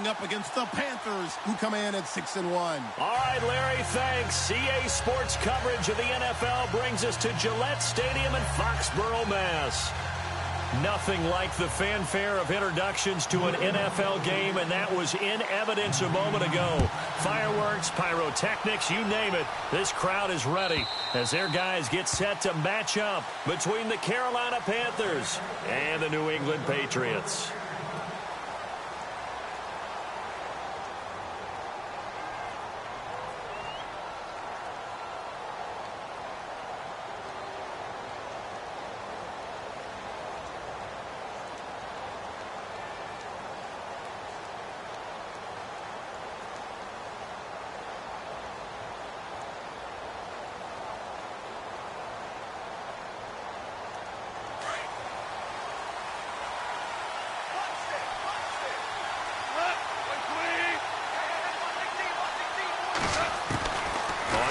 up against the Panthers, who come in at 6-1. All right, Larry, thanks. CA Sports coverage of the NFL brings us to Gillette Stadium in Foxborough, Mass. Nothing like the fanfare of introductions to an NFL game, and that was in evidence a moment ago. Fireworks, pyrotechnics, you name it. This crowd is ready as their guys get set to match up between the Carolina Panthers and the New England Patriots.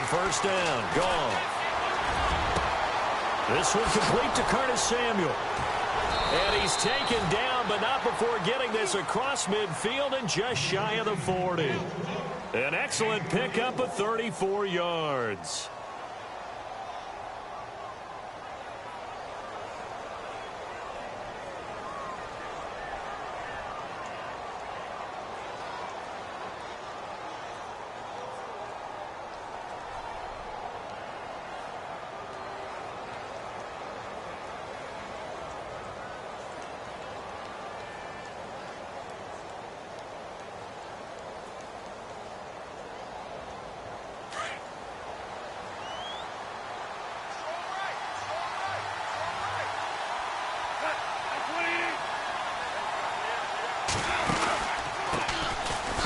First down, gone. This one complete to Curtis Samuel. And he's taken down, but not before getting this across midfield and just shy of the 40. An excellent pickup of 34 yards.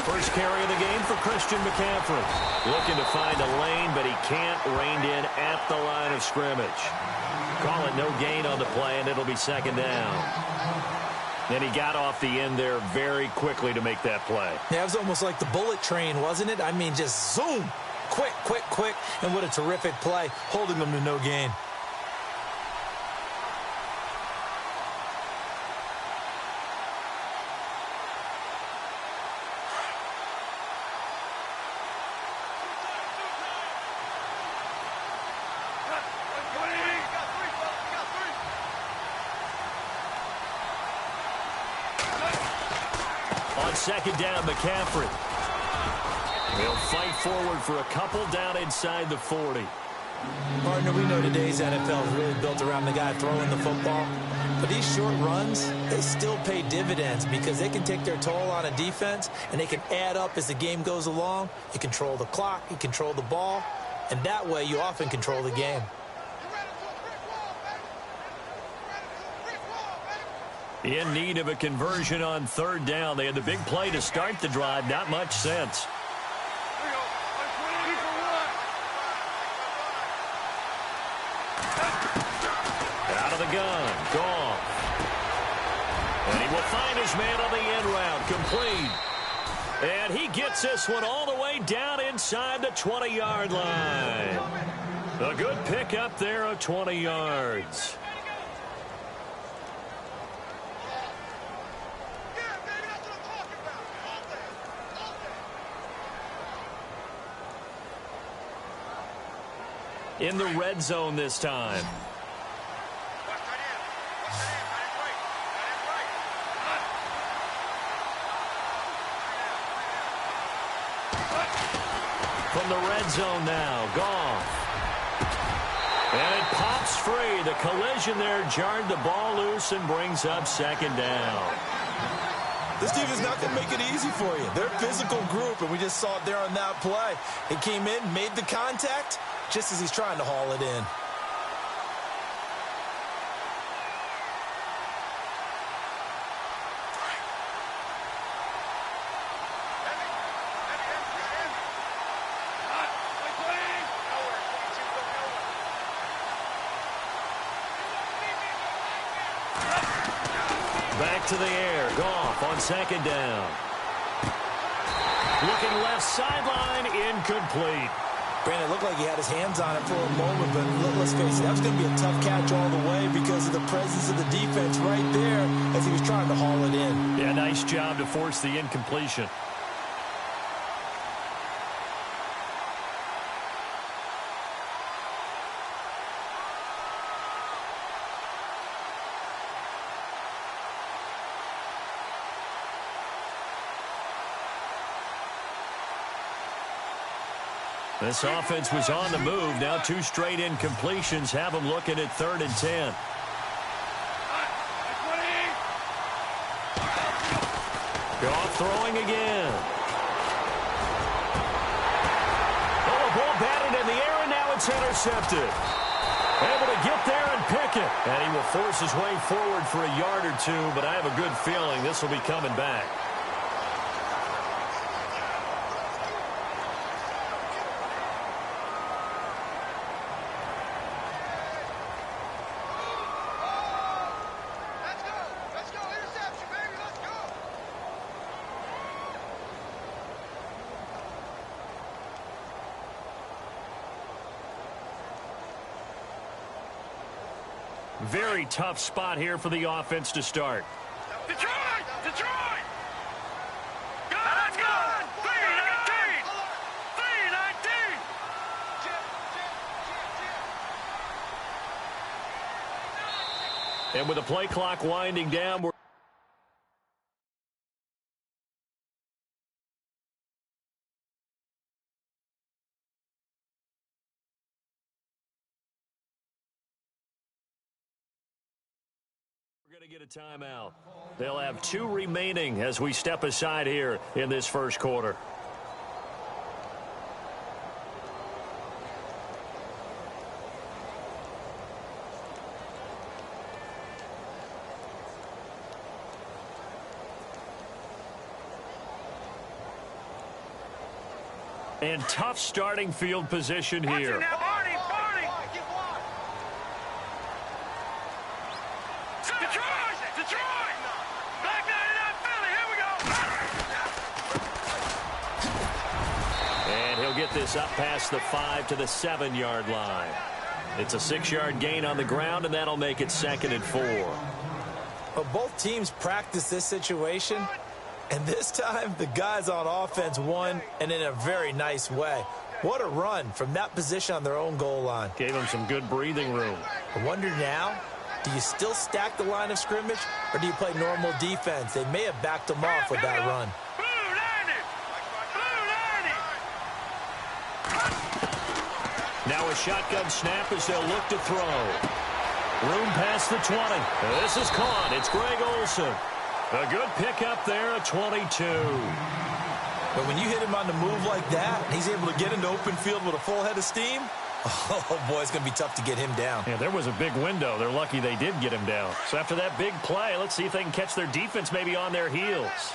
First carry of the game for Christian McCaffrey. Looking to find a lane, but he can't rein in at the line of scrimmage. Call it no gain on the play, and it'll be second down. And he got off the end there very quickly to make that play. Yeah, it was almost like the bullet train, wasn't it? I mean, just zoom. Quick, quick, quick. And what a terrific play, holding them to no gain. Second down, McCaffrey. He'll fight forward for a couple down inside the 40. Partner, we know today's NFL is really built around the guy throwing the football. But these short runs, they still pay dividends because they can take their toll on a defense and they can add up as the game goes along. You control the clock, you control the ball, and that way you often control the game. In need of a conversion on third down. They had the big play to start the drive. Not much sense. Out of the gun. Gone. And he will find his man on the end route. Complete. And he gets this one all the way down inside the 20-yard line. A good pickup there of 20 yards. In the red zone this time. From the red zone now, Goff. And it pops free. The collision there jarred the ball loose and brings up second down. This team is not going to make it easy for you. They're a physical group, and we just saw it there on that play. It came in, made the contact, just as he's trying to haul it in. Back to the air. Goff on second down. Looking left sideline, incomplete. Brandon, it looked like he had his hands on it for a moment, but let's face it, that was going to be a tough catch all the way because of the presence of the defense right there as he was trying to haul it in. Yeah, nice job to force the incompletion. This offense was on the move. Now 2 straight incompletions have them looking at 3rd and 10. Goff throwing again. Oh, the ball batted in the air, and now it's intercepted. Able to get there and pick it. And he will force his way forward for a yard or 2, but I have a good feeling this will be coming back. Very tough spot here for the offense to start. Detroit! Detroit! Go! Let's go! 3-19! 3-19! And with the play clock winding down, we're going to get a timeout. They'll have 2 remaining as we step aside here in this first quarter. And tough starting field position here. Get this up past the 5 to the 7-yard line. It's a 6-yard gain on the ground, and that'll make it 2nd and 4. Well, both teams practice this situation, and this time the guys on offense won, and in a very nice way. What a run from that position on their own goal line. Gave them some good breathing room. I wonder now, do you still stack the line of scrimmage, or do you play normal defense? They may have backed them off with that run. Now a shotgun snap as they'll look to throw. Room past the 20. This is caught. It's Greg Olsen. A good pickup there at 22. But when you hit him on the move like that, and he's able to get into open field with a full head of steam, oh, boy, it's going to be tough to get him down. Yeah, there was a big window. They're lucky they did get him down. So after that big play, let's see if they can catch their defense maybe on their heels.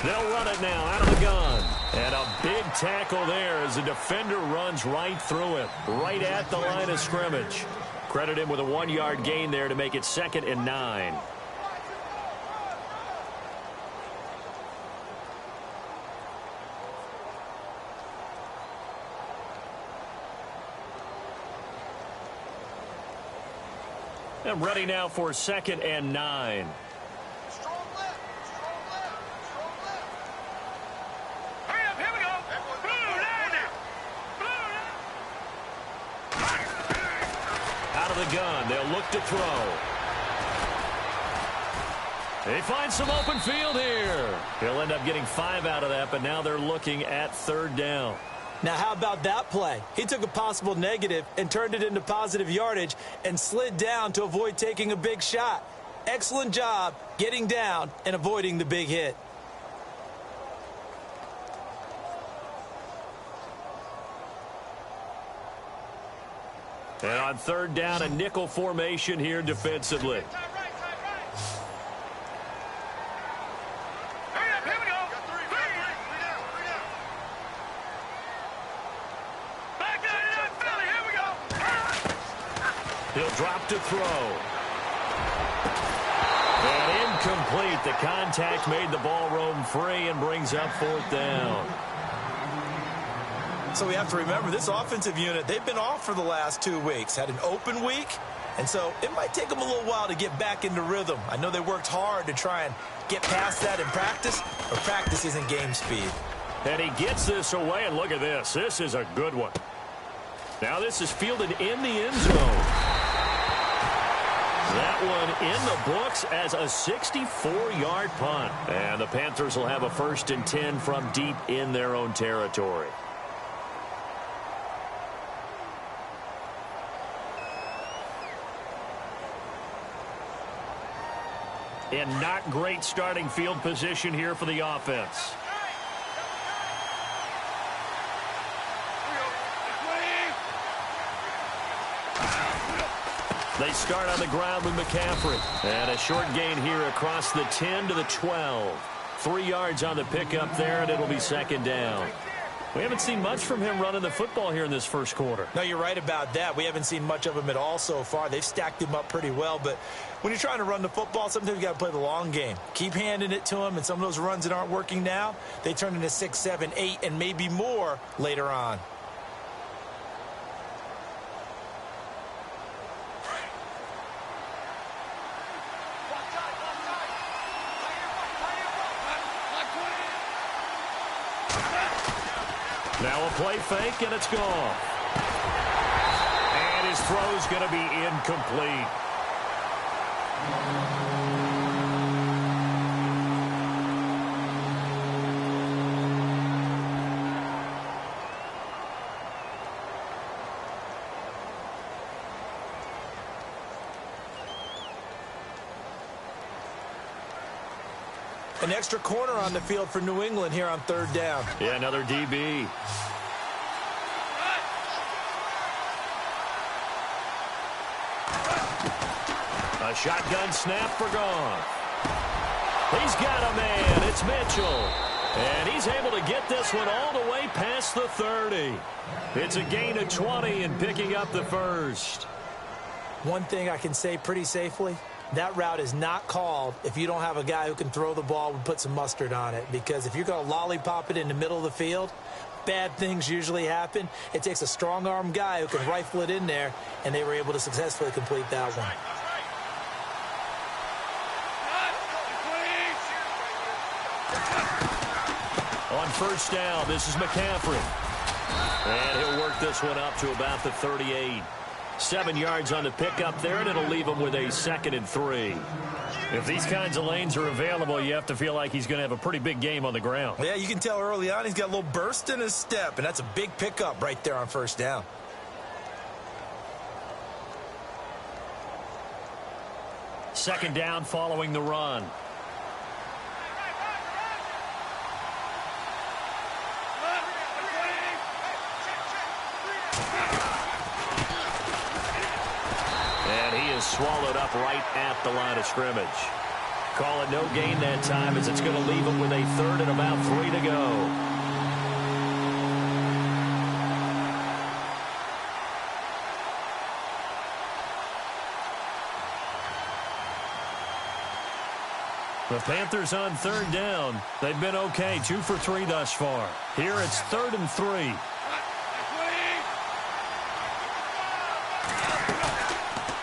They'll run it now out of the gun. And a big tackle there as the defender runs right through him, right at the line of scrimmage. Credit him with a 1-yard gain there to make it 2nd and 9. And ready now for 2nd and 9. Gun. They'll look to throw. They find some open field here. He'll end up getting 5 out of that, but now they're looking at 3rd down. Now, how about that play? He took a possible negative and turned it into positive yardage and slid down to avoid taking a big shot. Excellent job getting down and avoiding the big hit. And on 3rd down, a nickel formation here defensively. He'll drop to throw. And incomplete. The contact made the ball roam free and brings up 4th down. So we have to remember this offensive unit, they've been off for the last 2 weeks. Had an open week, and so it might take them a little while to get back into rhythm. I know they worked hard to try and get past that in practice, but practice isn't game speed. And he gets this away, and look at this. This is a good one. Now this is fielded in the end zone. That one in the books as a 64-yard punt. And the Panthers will have a 1st and 10 from deep in their own territory. And not great starting field position here for the offense. They start on the ground with McCaffrey. And a short gain here across the 10 to the 12. 3 yards on the pickup there, and it'll be 2nd down. We haven't seen much from him running the football here in this first quarter. No, you're right about that. We haven't seen much of him at all so far. They've stacked him up pretty well, but when you're trying to run the football, sometimes you got to play the long game. Keep handing it to him, and some of those runs that aren't working now, they turn into 6, 7, 8, and maybe more later on. Now a play fake, and it's gone. And his throw's going to be incomplete. An extra corner on the field for New England here on 3rd down. Yeah, another DB. A shotgun snap for Goff. He's got a man. It's Mitchell. And he's able to get this one all the way past the 30. It's a gain of 20 and picking up the 1st. One thing I can say pretty safely, that route is not called if you don't have a guy who can throw the ball and put some mustard on it. Because if you're going to lollipop it in the middle of the field, bad things usually happen. It takes a strong-arm guy who can rifle it in there, and they were able to successfully complete that one. On 1st down, this is McCaffrey. And he'll work this one up to about the 38. 7 yards on the pickup there, and it'll leave him with a 2nd and 3. If these kinds of lanes are available, you have to feel like he's going to have a pretty big game on the ground. Yeah, you can tell early on he's got a little burst in his step, and that's a big pickup right there on 1st down. Second down following the run. Swallowed up right at the line of scrimmage. Call it no gain that time, as it's going to leave him with a 3rd and about 3 to go. The Panthers on 3rd down. They've been okay, 2 for 3 thus far. Here it's 3rd and 3.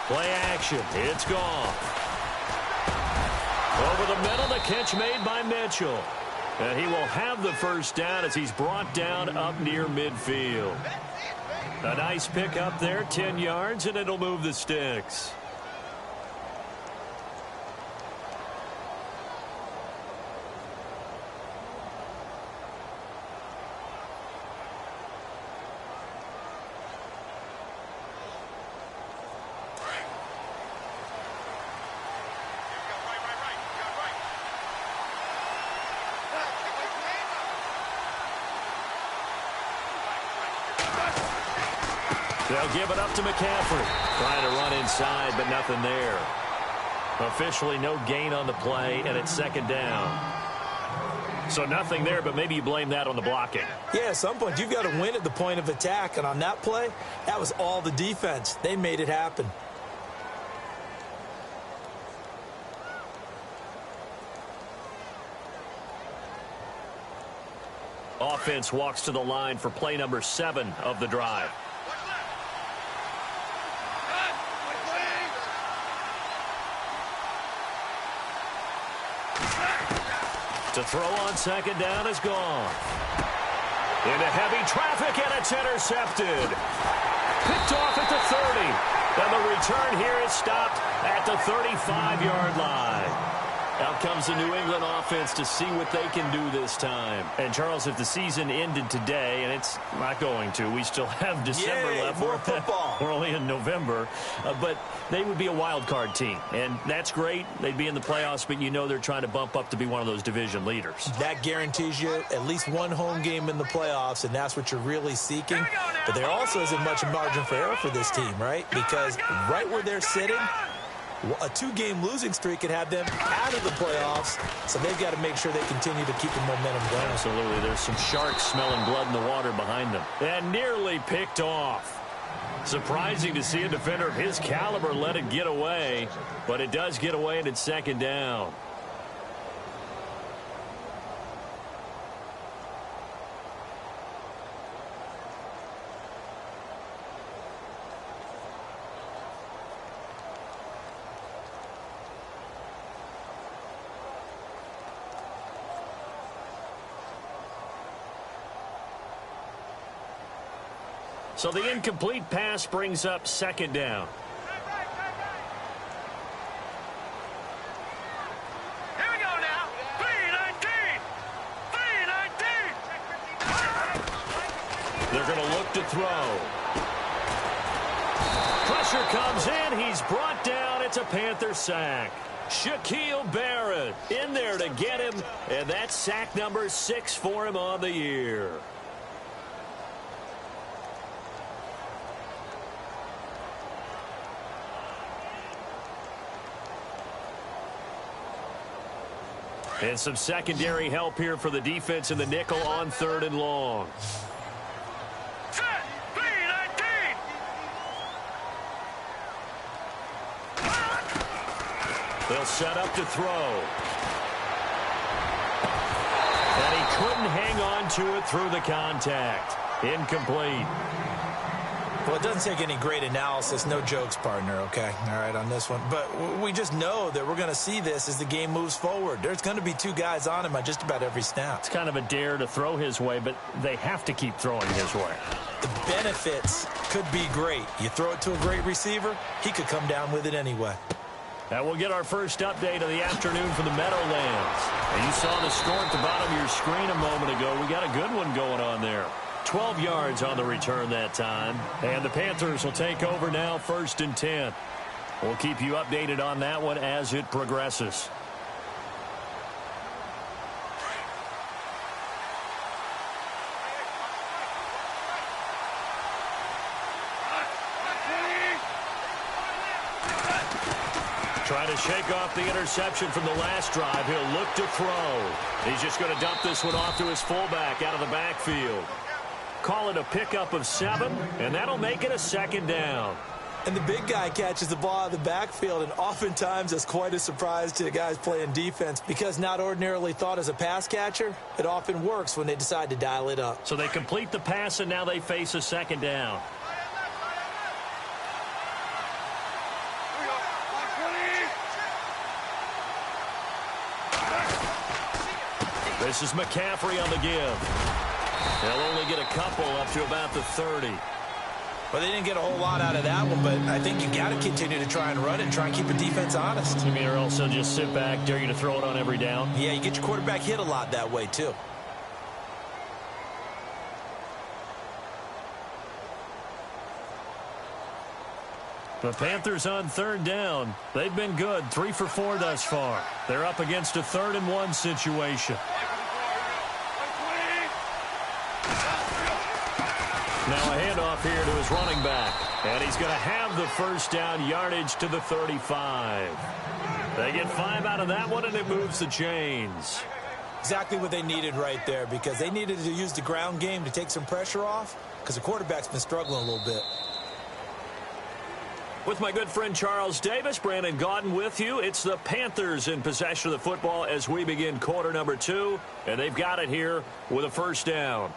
Play action. It's gone. Over the middle, the catch made by Mitchell. And he will have the 1st down as he's brought down up near midfield. A nice pick up there, 10 yards, and it'll move the sticks. They'll give it up to McCaffrey. Trying to run inside, but nothing there. Officially no gain on the play, and it's 2nd down. So nothing there, but maybe you blame that on the blocking. Yeah, at some point you've got to win at the point of attack, and on that play, that was all the defense. They made it happen. Offense walks to the line for play number 7 of the drive. To throw on second down is gone. Into heavy traffic, and it's intercepted. Picked off at the 30. And the return here is stopped at the 35-yard line. Out comes the New England offense to see what they can do this time. And, Charles, if the season ended today, and it's not going to, we still have December left. More football. We're only in November. But they would be a wild card team. And that's great. They'd be in the playoffs, but you know they're trying to bump up to be one of those division leaders. That guarantees you at least one home game in the playoffs, and that's what you're really seeking. But there also isn't much margin for error for this team, right? Because right where they're sitting, a 2-game losing streak could have them out of the playoffs, so they've got to make sure they continue to keep the momentum going. Absolutely. There's some sharks smelling blood in the water behind them. And nearly picked off. Surprising to see a defender of his caliber let it get away, but it does get away, and it's second down. So the incomplete pass brings up second down. Here we go now. 3-19. 3-19. They're going to look to throw. Pressure comes in. He's brought down. It's a Panther sack. Shaquille Barrett in there to get him. And that's sack number 6 for him on the year. And some secondary help here for the defense in the nickel on 3rd and long. Set. 3-19. They'll set up to throw. And he couldn't hang on to it through the contact. Incomplete. Well, it doesn't take any great analysis. No jokes, partner, okay? All right, on this one. But we just know that we're going to see this as the game moves forward. There's going to be 2 guys on him on just about every snap. It's kind of a dare to throw his way, but they have to keep throwing his way. The benefits could be great. You throw it to a great receiver, he could come down with it anyway. And we'll get our first update of the afternoon from the Meadowlands. And you saw the score at the bottom of your screen a moment ago. We got a good one going on there. 12 yards on the return that time. And the Panthers will take over now, 1st and 10. We'll keep you updated on that one as it progresses. Trying to shake off the interception from the last drive. He'll look to throw. He's just going to dump this one off to his fullback out of the backfield. Call it a pickup of 7, and that'll make it a 2nd down. And the big guy catches the ball out of the backfield, and oftentimes that's quite a surprise to the guys playing defense because not ordinarily thought as a pass catcher, it often works when they decide to dial it up. So they complete the pass, and now they face a 2nd down. This is McCaffrey on the give. They'll only get a couple up to about the 30. Well, they didn't get a whole lot out of that one, but I think you got to continue to try and run and try and keep the defense honest. You mean or else they'll just sit back, dare you to throw it on every down? Yeah, you get your quarterback hit a lot that way, too. The Panthers on 3rd down. They've been good, 3 for 4 thus far. They're up against a 3rd and 1 situation. Now a handoff here to his running back. And he's going to have the 1st down yardage to the 35. They get 5 out of that one, and it moves the chains. Exactly what they needed right there because they needed to use the ground game to take some pressure off because the quarterback's been struggling a little bit. With my good friend Charles Davis, Brandon Gaudin with you. It's the Panthers in possession of the football as we begin quarter number 2, and they've got it here with a first down.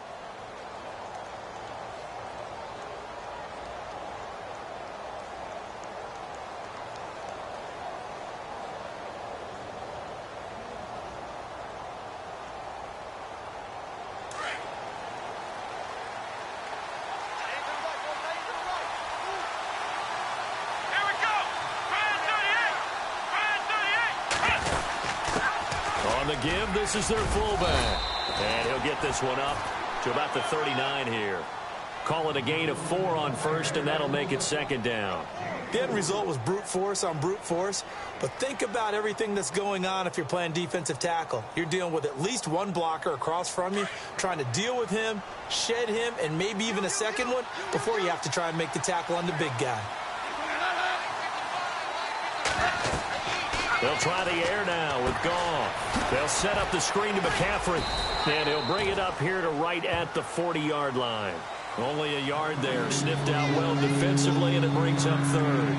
Give. This is their fullback. And he'll get this one up to about the 39 here. Call it a gain of 4 on first, and that'll make it second down. The end result was brute force on brute force. But think about everything that's going on if you're playing defensive tackle. You're dealing with at least one blocker across from you, trying to deal with him, shed him, and maybe even a second one before you have to try and make the tackle on the big guy. They'll try the air now with Goff. They'll set up the screen to McCaffrey. And he'll bring it up here to right at the 40-yard line. Only a yard there. Sniffed out well defensively, and it brings up third.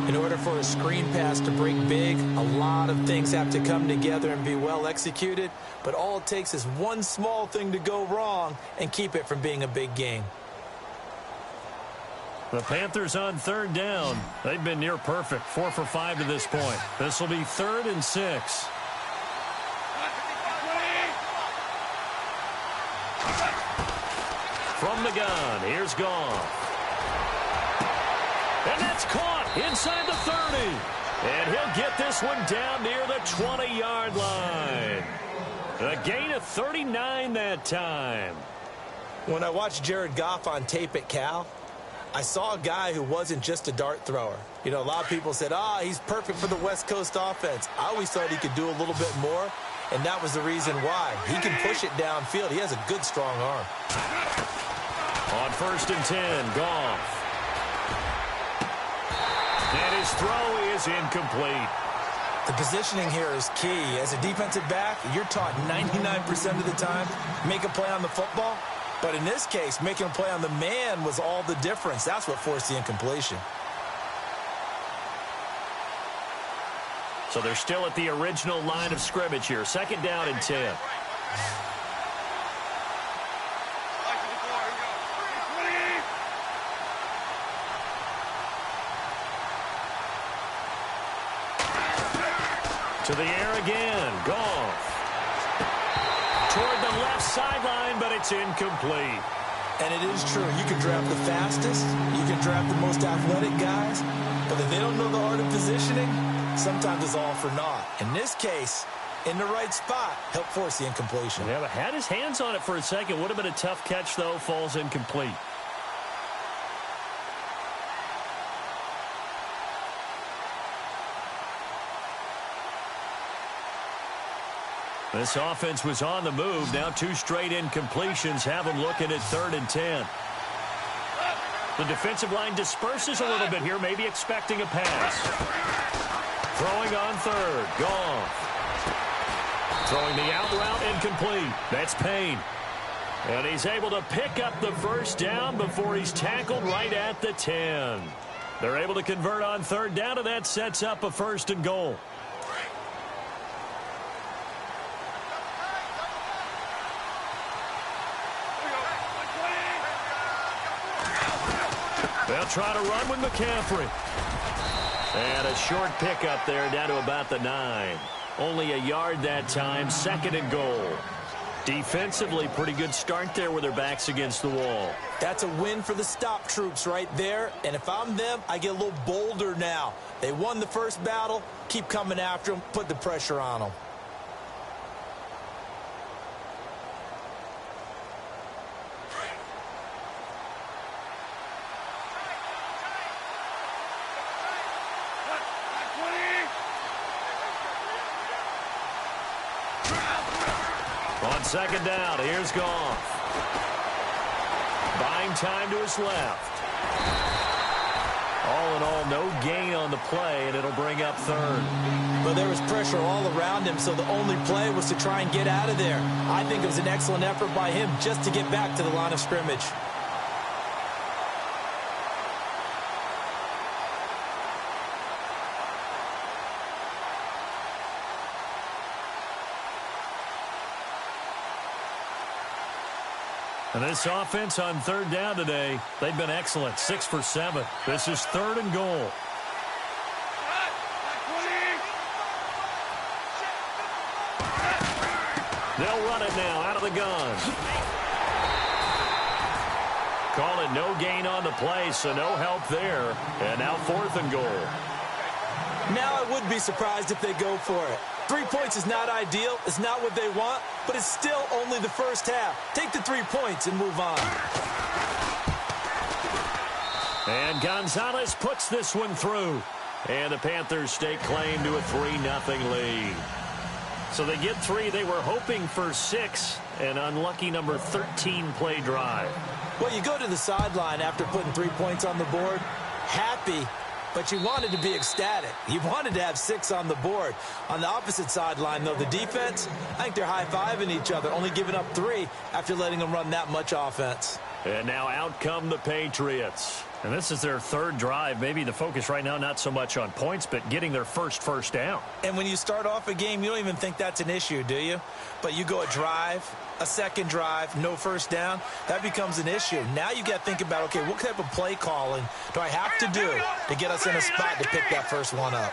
In order for a screen pass to break big, a lot of things have to come together and be well executed. But all it takes is one small thing to go wrong and keep it from being a big game. The Panthers on third down. They've been near perfect. 4 for 5 to this point. This will be 3rd and 6. From the gun, here's Goff. And that's caught inside the 30. And he'll get this one down near the 20-yard line. A gain of 39 that time. When I watched Jared Goff on tape at Cal, I saw a guy who wasn't just a dart thrower. You know, a lot of people said, he's perfect for the West Coast offense. I always thought he could do a little bit more, and that was the reason why. He can push it downfield. He has a good, strong arm. On 1st and 10, Goff. And his throw is incomplete. The positioning here is key. As a defensive back, you're taught 99% of the time, make a play on the football. But in this case, making a play on the man was all the difference. That's what forced the incompletion. So they're still at the original line of scrimmage here. 2nd down and 10. To the air again. Goff. Toward the left sideline, but it's incomplete. And it is true. You can draft the fastest. You can draft the most athletic guys. But if they don't know the art of positioning, sometimes it's all for naught. In this case, in the right spot, helped force the incompletion. Yeah, but had his hands on it for a second. Would have been a tough catch, though. Falls incomplete. This offense was on the move. Now 2 straight incompletions have them looking at 3rd and 10. The defensive line disperses a little bit here, maybe expecting a pass. Throwing on 3rd. Goff. Throwing the out route, incomplete. That's Payne. And he's able to pick up the first down before he's tackled right at the 10. They're able to convert on 3rd down, and that sets up a 1st and goal. They'll try to run with McCaffrey. And a short pickup there down to about the 9. Only a yard that time, 2nd and goal. Defensively, pretty good start there with their backs against the wall. That's a win for the stop troops right there. And if I'm them, I get a little bolder now. They won the first battle. Keep coming after them. Put the pressure on them. On 2nd down, here's Goff. Buying time to his left. All in all, no gain on the play, and it'll bring up 3rd. But there was pressure all around him, so the only play was to try and get out of there. I think it was an excellent effort by him just to get back to the line of scrimmage. And this offense on third down today, they've been excellent, 6 for 7. This is 3rd and goal. They'll run it now out of the gun. Call it no gain on the play, so no help there. And now 4th and goal. Now I would be surprised if they go for it. 3 points is not ideal. It's not what they want, but it's still only the first half. Take the 3 points and move on. And Gonzalez puts this one through. And the Panthers stake claim to a 3-0 lead. So they get 3. They were hoping for 6. An unlucky number 13 play drive. Well, you go to the sideline after putting 3 points on the board, happy, but you wanted to be ecstatic. You wanted to have 6 on the board. On the opposite sideline, though, the defense, I think they're high-fiving each other, only giving up 3 after letting them run that much offense. And now out come the Patriots. And this is their 3rd drive. Maybe the focus right now not so much on points, but getting their first down. And when you start off a game, you don't even think that's an issue, do you? But you go a drive, a second drive, no first down, that becomes an issue. Now you got to think about, okay, what type of play calling do I have to do to get us in a spot to pick that first one up?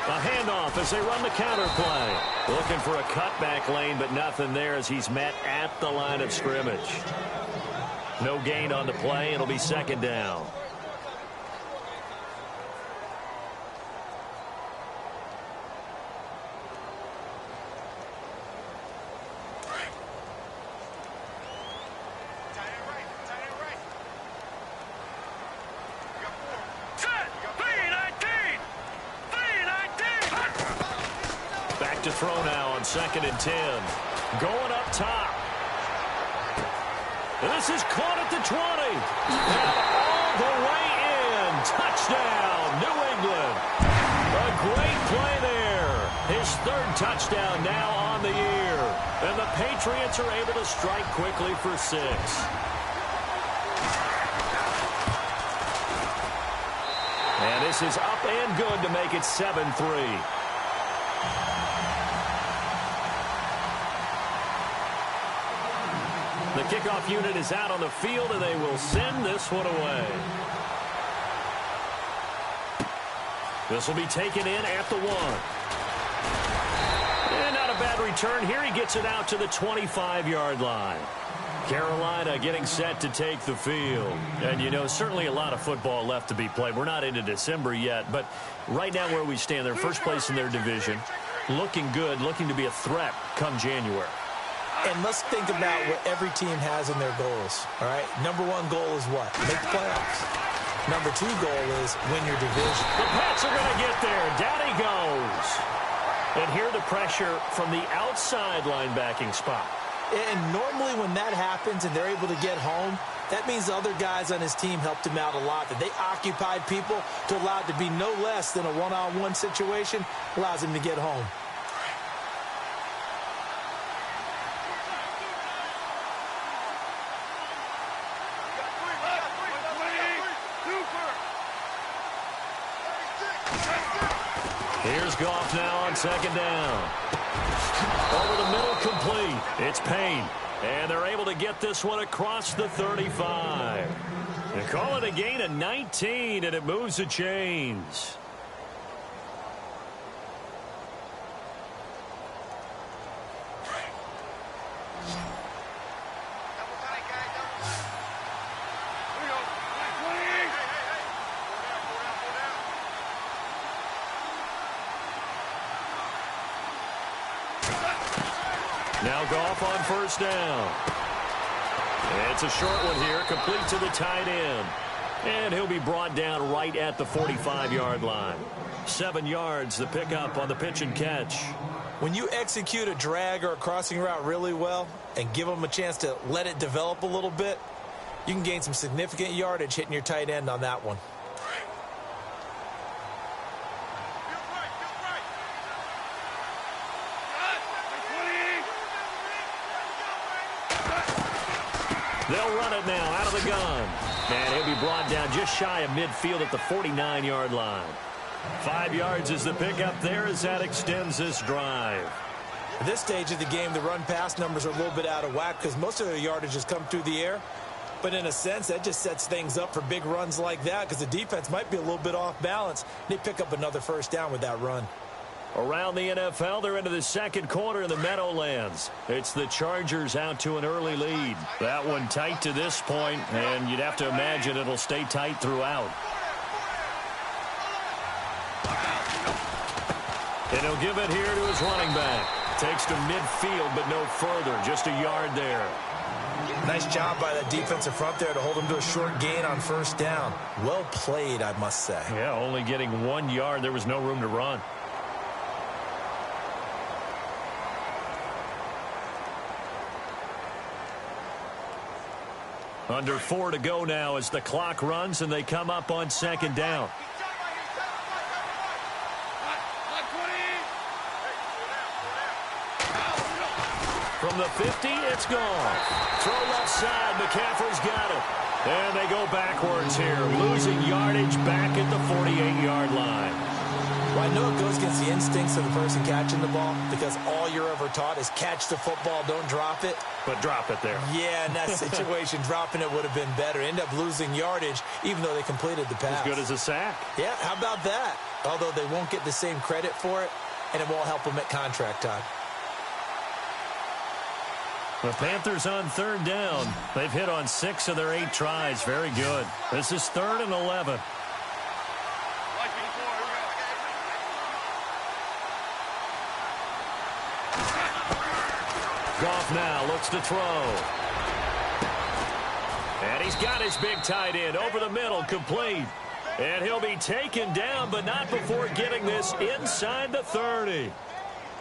A handoff as they run the counter play. Looking for a cutback lane, but nothing there as he's met at the line of scrimmage. No gain on the play. It'll be 2nd down. Back to throw now on 2nd and 10. Going up top. This is caught at the 20. And all the way in. Touchdown, New England. A great play there. His 3rd touchdown now on the year. And the Patriots are able to strike quickly for 6. And this is up and good to make it 7-3. The kickoff unit is out on the field, and they will send this one away. This will be taken in at the 1. And not a bad return here. He gets it out to the 25-yard line. Carolina getting set to take the field. And, you know, certainly a lot of football left to be played. We're not into December yet, but right now where we stand, they're first place in their division. Looking good, looking to be a threat come January. And let's think about what every team has in their goals, all right? Number 1 goal is what? Make the playoffs. Number 2 goal is win your division. The Pats are going to get there. Down he goes. And here the pressure from the outside linebacking spot. And normally when that happens and they're able to get home, that means the other guys on his team helped him out a lot. That they occupied people to allow it to be no less than a one-on-one situation, allows him to get home. Here's Goff now on 2nd down. Over the middle, complete. It's Payne. And they're able to get this one across the 35. They call it a gain of 19, and it moves the chains. Now Goff on 1st down. It's a short one here, complete to the tight end. And he'll be brought down right at the 45-yard line. 7 yards, the pickup on the pitch and catch. When you execute a drag or a crossing route really well and give them a chance to let it develop a little bit, you can gain some significant yardage hitting your tight end on that one. They'll run it now out of the gun. And he'll be brought down just shy of midfield at the 49-yard line. 5 yards is the pickup there as that extends this drive. At this stage of the game, the run-pass numbers are a little bit out of whack because most of their yardage has come through the air. But in a sense, that just sets things up for big runs like that because the defense might be a little bit off balance. They pick up another first down with that run. Around the NFL, they're into the second quarter in the Meadowlands. It's the Chargers out to an early lead. That one tight to this point, and you'd have to imagine it'll stay tight throughout. And he'll give it here to his running back. Takes to midfield, but no further. Just a yard there. Nice job by that defensive front there to hold him to a short gain on first down. Well played, I must say. Yeah, only getting 1 yard. There was no room to run. Under 4 to go now as the clock runs and they come up on second down. From the 50, it's gone. Throw left side. McCaffrey's got it. And they go backwards here, losing yardage back at the 48-yard line. Well, I know it goes against the instincts of the person catching the ball because all you're ever taught is catch the football, don't drop it. But drop it there. Yeah, in that situation, dropping it would have been better. End up losing yardage, even though they completed the pass. As good as a sack. Yeah, how about that? Although they won't get the same credit for it, and it won't help them at contract time. The Panthers on third down. They've hit on 6 of their 8 tries. Very good. This is 3rd and 11. Goff now looks to throw. And he's got his big tight end over the middle, complete. And he'll be taken down, but not before getting this inside the 30.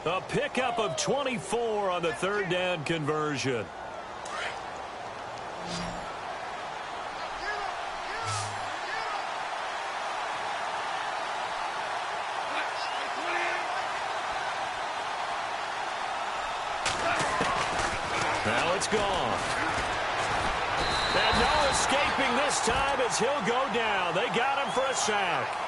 A pickup of 24 on the third down conversion. Now it's gone. And no escaping this time as he'll go down. They got him for a sack.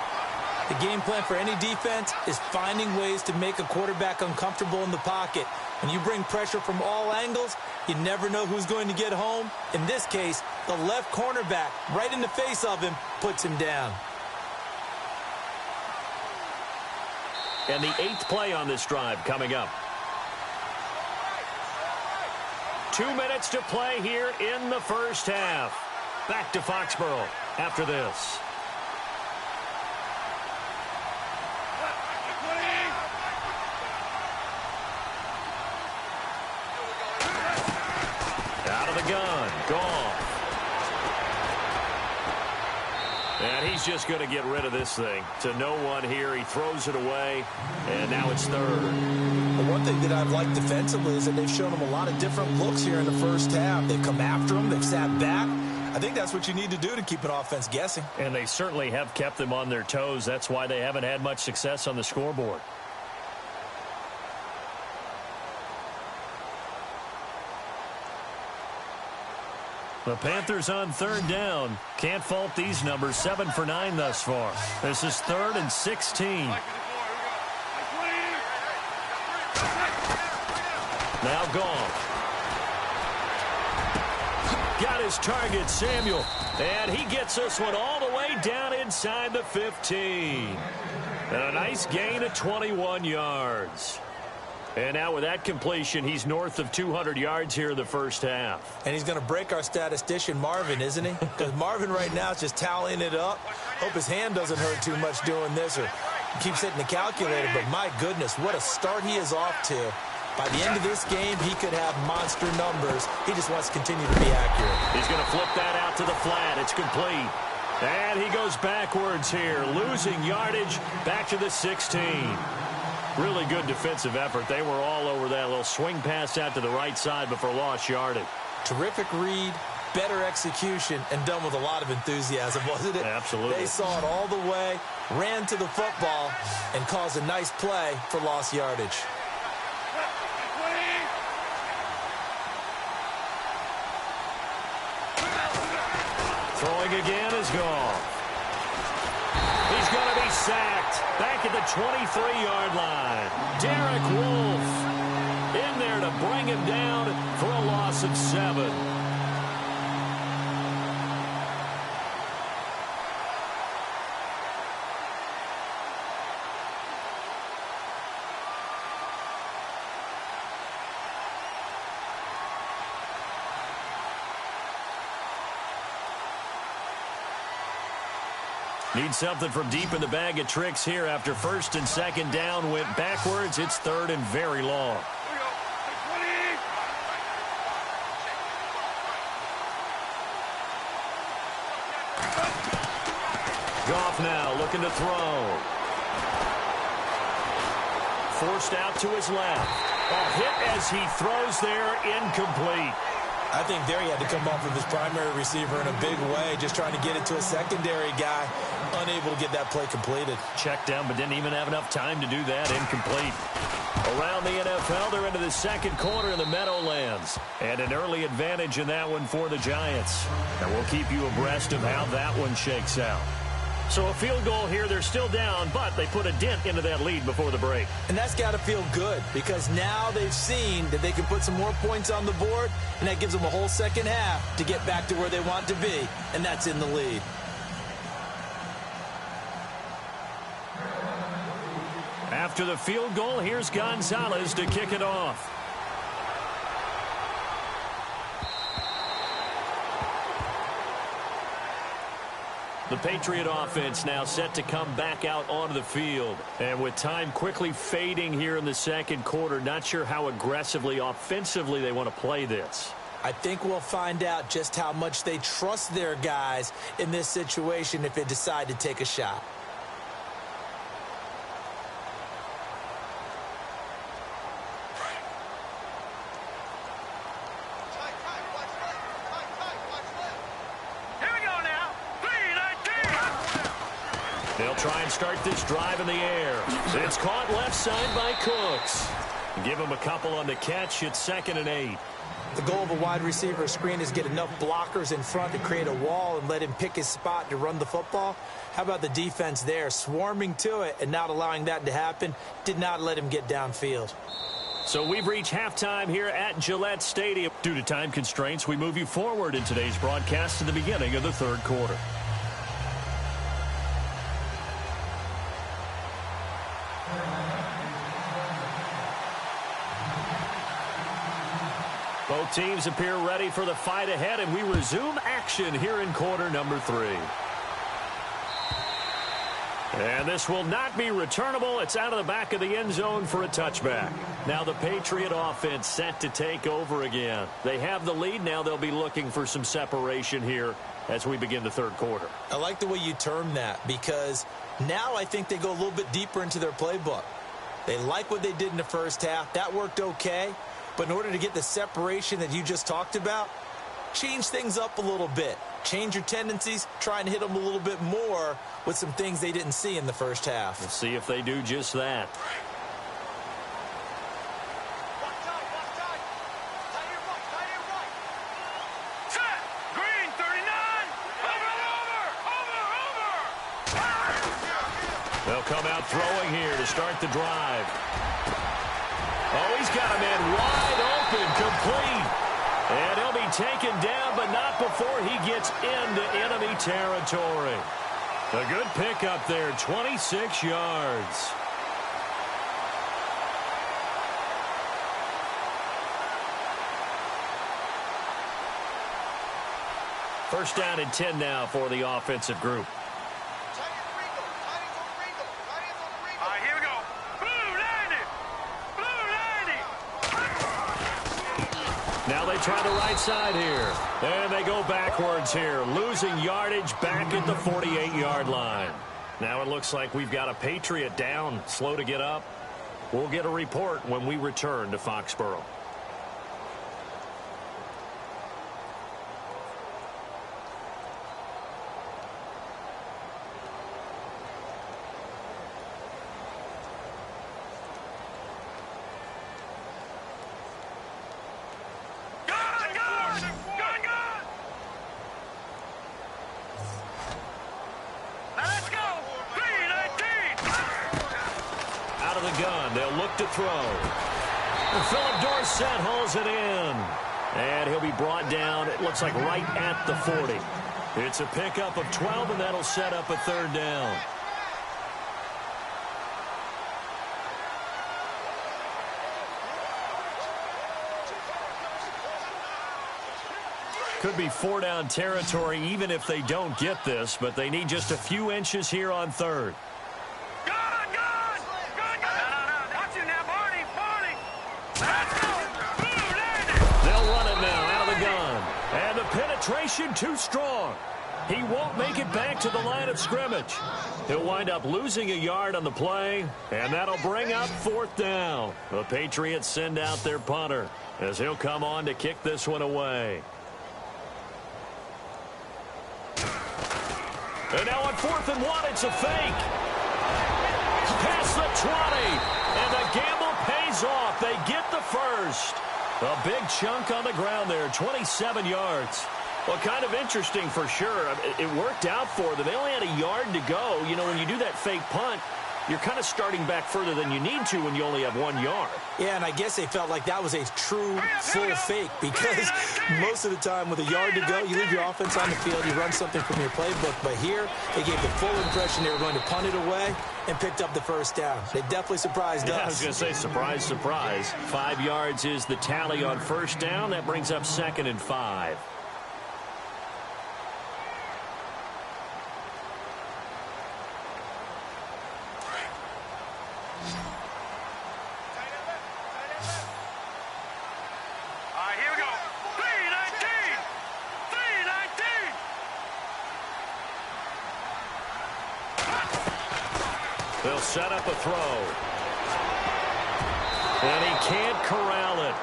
The game plan for any defense is finding ways to make a quarterback uncomfortable in the pocket. When you bring pressure from all angles, you never know who's going to get home. In this case, the left cornerback, right in the face of him, puts him down. And the 8th play on this drive coming up. 2 minutes to play here in the first half. Back to Foxborough after this. Out of the gun. Gone. And he's just going to get rid of this thing. To no one here. He throws it away. And now it's 3rd. Well, one thing that I've liked defensively is that they've shown him a lot of different looks here in the first half. They've come after him. They've sat back. I think that's what you need to do to keep an offense guessing. And they certainly have kept them on their toes. That's why they haven't had much success on the scoreboard. The Panthers on third down. Can't fault these numbers. 7 for 9 thus far. This is 3rd and 16. Now gone. Got his target, Samuel. And he gets this one all the way down inside the 15. And a nice gain of 21 yards. And now with that completion, he's north of 200 yards here in the first half. And he's going to break our statistician, Marvin, isn't he? Because Marvin right now is just tallying it up. Hope his hand doesn't hurt too much doing this or keeps hitting the calculator. But my goodness, what a start he is off to. By the end of this game, he could have monster numbers. He just wants to continue to be accurate. He's going to flip that out to the flat. It's complete. And he goes backwards here, losing yardage back to the 16. Really good defensive effort. They were all over that little swing pass out to the right side before lost yardage. Terrific read, better execution, and done with a lot of enthusiasm, wasn't it? Absolutely. They saw it all the way, ran to the football, and caused a nice play for lost yardage. Throwing again is gone. He's going to be sacked back at the 23-yard line. Derek Wolfe. in there to bring him down for a loss of 7. Need something from deep in the bag of tricks here after first and second down went backwards. It's third and very long. Goff now looking to throw. Forced out to his left. A hit as he throws there, incomplete. I think there he had to come off of his primary receiver in a big way, just trying to get it to a secondary guy, unable to get that play completed. Checked down, but didn't even have enough time to do that. Incomplete. Around the NFL, they're into the second quarter in the Meadowlands. And an early advantage in that one for the Giants. And we'll keep you abreast of how that one shakes out. So a field goal here, they're still down, but they put a dent into that lead before the break. And that's got to feel good because now they've seen that they can put some more points on the board, and that gives them a whole second half to get back to where they want to be, and that's in the lead. After the field goal, here's Gonzalez to kick it off. The Patriot offense now set to come back out onto the field. And with time quickly fading here in the second quarter, not sure how aggressively, offensively they want to play this. I think we'll find out just how much they trust their guys in this situation if they decide to take a shot. They'll try and start this drive in the air. It's caught left side by Cooks. Give him a couple on the catch. It's 2nd and 8. The goal of a wide receiver screen is get enough blockers in front to create a wall and let him pick his spot to run the football. How about the defense there, swarming to it and not allowing that to happen? Did not let him get downfield. So we've reached halftime here at Gillette Stadium. Due to time constraints, we move you forward in today's broadcast to the beginning of the third quarter. Both teams appear ready for the fight ahead, and we resume action here in quarter number 3. And this will not be returnable. It's out of the back of the end zone for a touchback. Now the Patriot offense set to take over again. They have the lead. Now they'll be looking for some separation here as we begin the third quarter. I like the way you term that because now I think they go a little bit deeper into their playbook. They like what they did in the first half. That worked okay. But in order to get the separation that you just talked about, change things up a little bit. Change your tendencies, try and hit them a little bit more with some things they didn't see in the first half. We'll see if they do just that. Set. Green 39. Over. They'll come out throwing here to start the drive. Oh, he's got a man wide open, complete. And he'll be taken down, but not before he gets into enemy territory. A good pickup there, 26 yards. First down and 10 now for the offensive group. Now they try the right side here. And they go backwards here, losing yardage back at the 48-yard line. Now it looks like we've got a Patriot down, slow to get up. We'll get a report when we return to Foxborough. To throw. Philip Dorsett hauls it in. And he'll be brought down, it looks like right at the 40. It's a pickup of 12, and that'll set up a third down. Could be four-down territory even if they don't get this, but they need just a few inches here on third. They'll run it now out of the gun. And the penetration too strong. He won't make it back to the line of scrimmage. He'll wind up losing a yard on the play, and that'll bring up fourth down. The Patriots send out their punter as he'll come on to kick this one away. And now on 4th and 1, it's a fake. Past the 20. And the gamble pays off. They get the first. A big chunk on the ground there, 27 yards. Well, kind of interesting for sure. It worked out for them. They only had a yard to go. You know, when you do that fake punt, you're kind of starting back further than you need to when you only have 1 yard. Yeah, and I guess they felt like that was a true full fake because most of the time with a yard to go, you leave your offense on the field, you run something from your playbook. But here, they gave the full impression they were going to punt it away and picked up the first down. They definitely surprised us. I was going to say, surprise, surprise. 5 yards is the tally on first down. That brings up 2nd and 5. They'll set up a throw. And he can't corral it.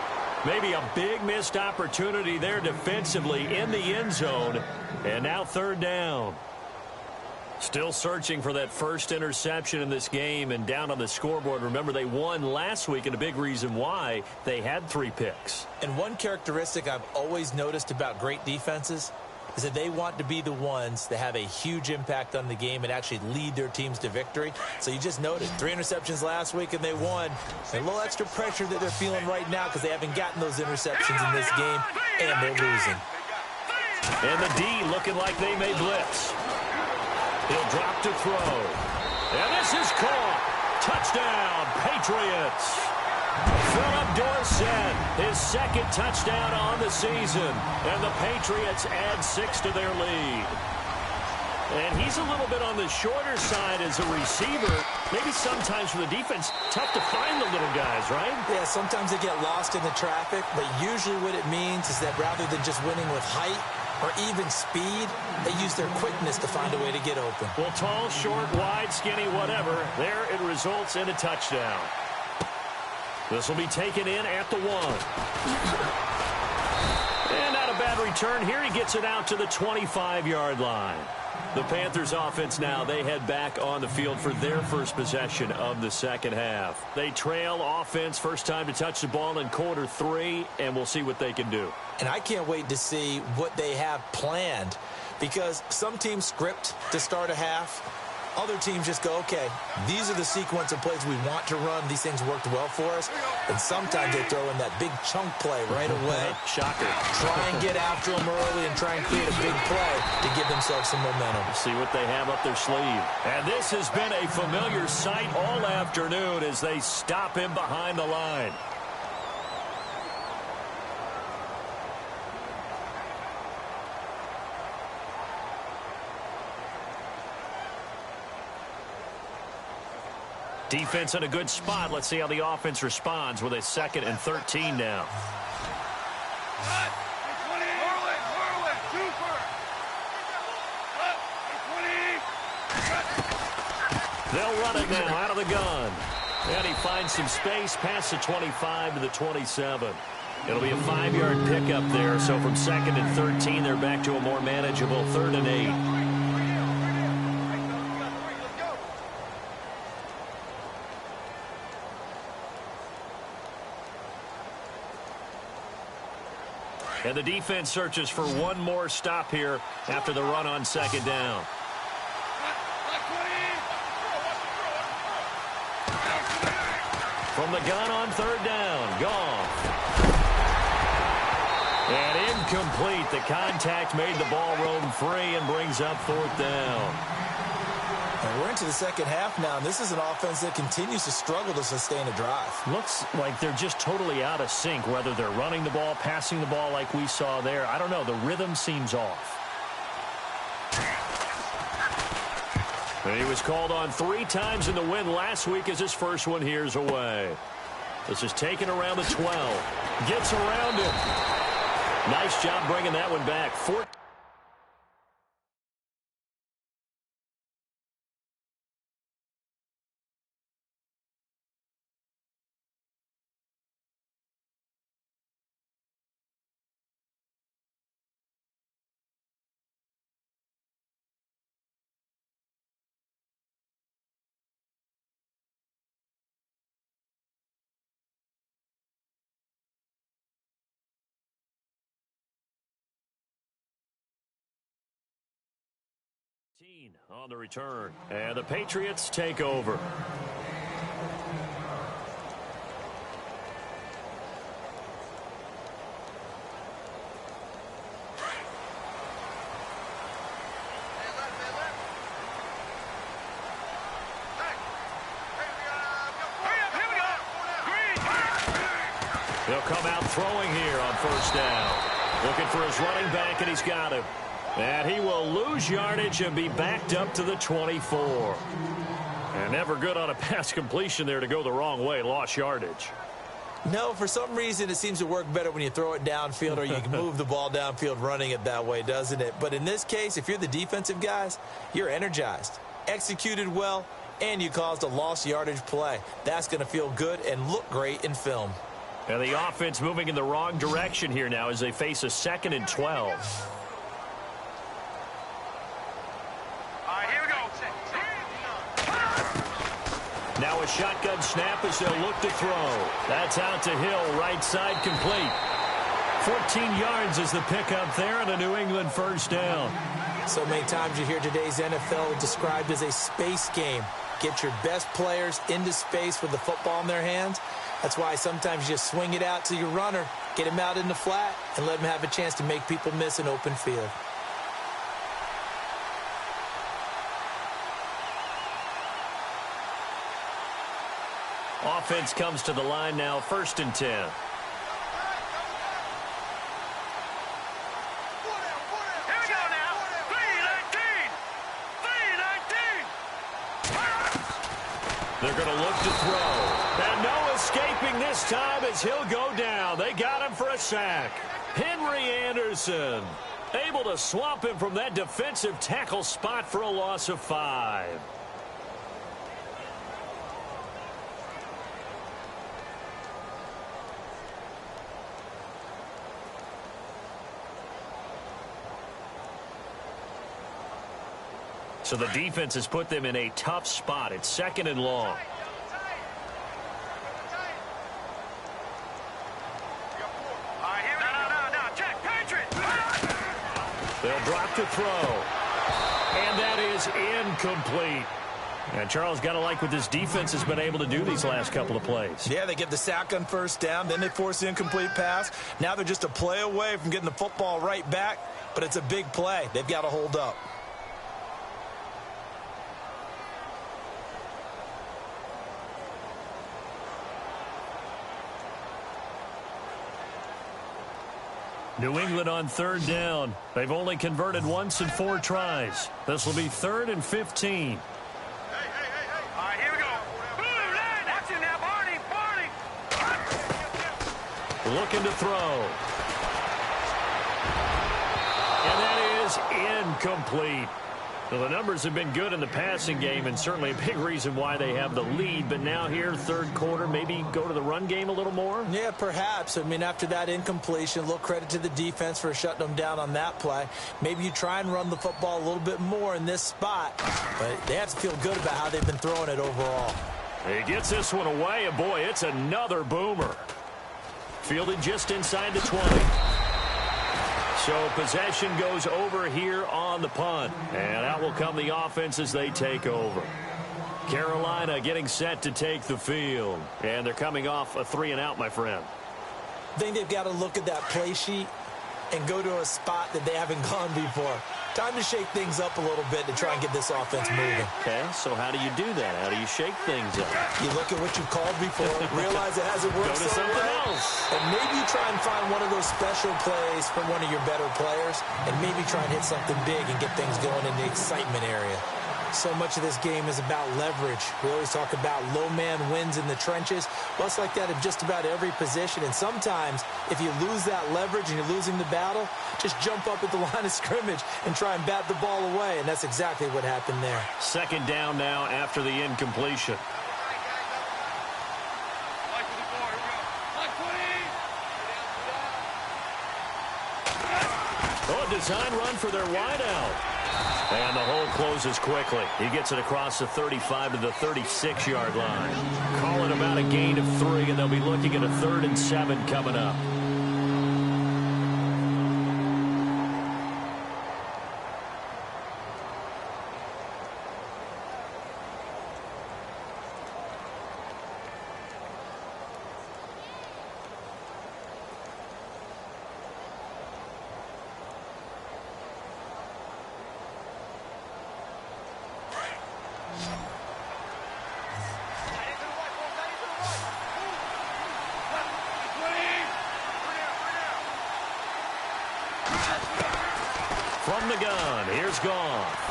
Maybe a big missed opportunity there defensively in the end zone. And now third down. Still searching for that first interception in this game and down on the scoreboard. Remember, they won last week, and a big reason why they had 3 picks. And one characteristic I've always noticed about great defenses is that they want to be the ones that have a huge impact on the game and actually lead their teams to victory. So you just noted 3 interceptions last week and they won. A little extra pressure that they're feeling right now because they haven't gotten those interceptions in this game and they're losing. And the D looking like they may blitz. He'll drop to throw. And this is caught. Touchdown, Patriots. Philip Dorsett, his 2nd touchdown on the season. And the Patriots add 6 to their lead. And he's a little bit on the shorter side as a receiver. Maybe sometimes for the defense, tough to find the little guys, right? Yeah, sometimes they get lost in the traffic. But usually what it means is that rather than just winning with height or even speed, they use their quickness to find a way to get open. Well, tall, short, wide, skinny, whatever. There it results in a touchdown. This will be taken in at the 1. And not a bad return here. He gets it out to the 25-yard line. The Panthers offense now, they head back on the field for their first possession of the second half. They trail offense, first time to touch the ball in quarter 3, and we'll see what they can do. And I can't wait to see what they have planned because some teams script to start a half. Other teams just go, okay, these are the sequence of plays we want to run. These things worked well for us. And sometimes they throw in that big chunk play right away. Shocker. Try and get after them early and try and create a big play to give themselves some momentum. See what they have up their sleeve. And this has been a familiar sight all afternoon as they stop him behind the line. Defense in a good spot. Let's see how the offense responds with a 2nd and 13 now. They'll run it now out of the gun. And he finds some space past the 25 to the 27. It'll be a 5-yard pickup there. So from 2nd and 13, they're back to a more manageable 3rd and 8. And the defense searches for one more stop here after the run on 2nd down. From the gun on third down. Goff. And incomplete. The contact made the ball roam free and brings up fourth down. And we're into the second half now, and this is an offense that continues to struggle to sustain a drive. Looks like they're just totally out of sync, whether they're running the ball, passing the ball like we saw there. I don't know. The rhythm seems off. And he was called on 3 times in the win last week as his first one here's away. This is taken around the 12. Gets around him. Nice job bringing that one back. 14. On the return. And the Patriots take over. He'll come out throwing here on first down. Looking for his running back, and he's got him. And he will lose yardage and be backed up to the 24. And never good on a pass completion there to go the wrong way. Lost yardage. No, for some reason it seems to work better when you throw it downfield or you can move the ball downfield running it that way, doesn't it? But in this case, if you're the defensive guys, you're energized, executed well, and you caused a lost yardage play. That's going to feel good and look great in film. And the offense moving in the wrong direction here now as they face a 2nd and 12. Now a shotgun snap as they'll look to throw. That's out to Hill, right side complete. 14 yards is the pickup there and a New England first down. So many times you hear today's NFL described as a space game. Get your best players into space with the football in their hands. That's why sometimes you just swing it out to your runner, get him out in the flat, and let him have a chance to make people miss an open field. Offense comes to the line now, 1st and 10. Here we go now. 3-19. They're going to look to throw. And no escaping this time as he'll go down. They got him for a sack. Henry Anderson able to swamp him from that defensive tackle spot for a loss of 5. So the defense has put them in a tough spot. It's 2nd and long. They'll drop to throw. And that is incomplete. And Charles, got to like what this defense has been able to do these last couple of plays. Yeah, they get the sack on first down, then they force the incomplete pass. Now they're just a play away from getting the football right back, but it's a big play. They've got to hold up. New England on 3rd down. They've only converted once in 4 tries. This will be 3rd and 15. All right, here we go. Watch it now, Barney. Looking to throw. And that is incomplete. Well, the numbers have been good in the passing game and certainly a big reason why they have the lead. But now here, 3rd quarter, maybe go to the run game a little more? Yeah, perhaps. I mean, after that incompletion, a little credit to the defense for shutting them down on that play. Maybe you try and run the football a little bit more in this spot. But they have to feel good about how they've been throwing it overall. He gets this one away, and boy, it's another boomer. Fielded just inside the 20. So possession goes over here on the punt. And out will come the offense as they take over. Carolina getting set to take the field. And they're coming off a 3-and-out, my friend. I think they've got to look at that play sheet and go to a spot that they haven't gone before. Time to shake things up a little bit to try and get this offense moving. Okay, so how do you do that? How do you shake things up? You look at what you called before, realize it hasn't worked Go to something else. and maybe try and find one of those special plays from one of your better players, and maybe try and hit something big and get things going in the excitement area. So much of this game is about leverage. We always talk about low man wins in the trenches. Well, it's like that in just about every position. And sometimes, if you lose that leverage and you're losing the battle, just jump up at the line of scrimmage and try and bat the ball away. And that's exactly what happened there. Second down now after the incompletion. Oh, a design run for their wideout. And the hole closes quickly. He gets it across the 35 to the 36-yard line. Calling about a gain of 3, and they'll be looking at a 3rd and 7 coming up. From the gun, here's Goff.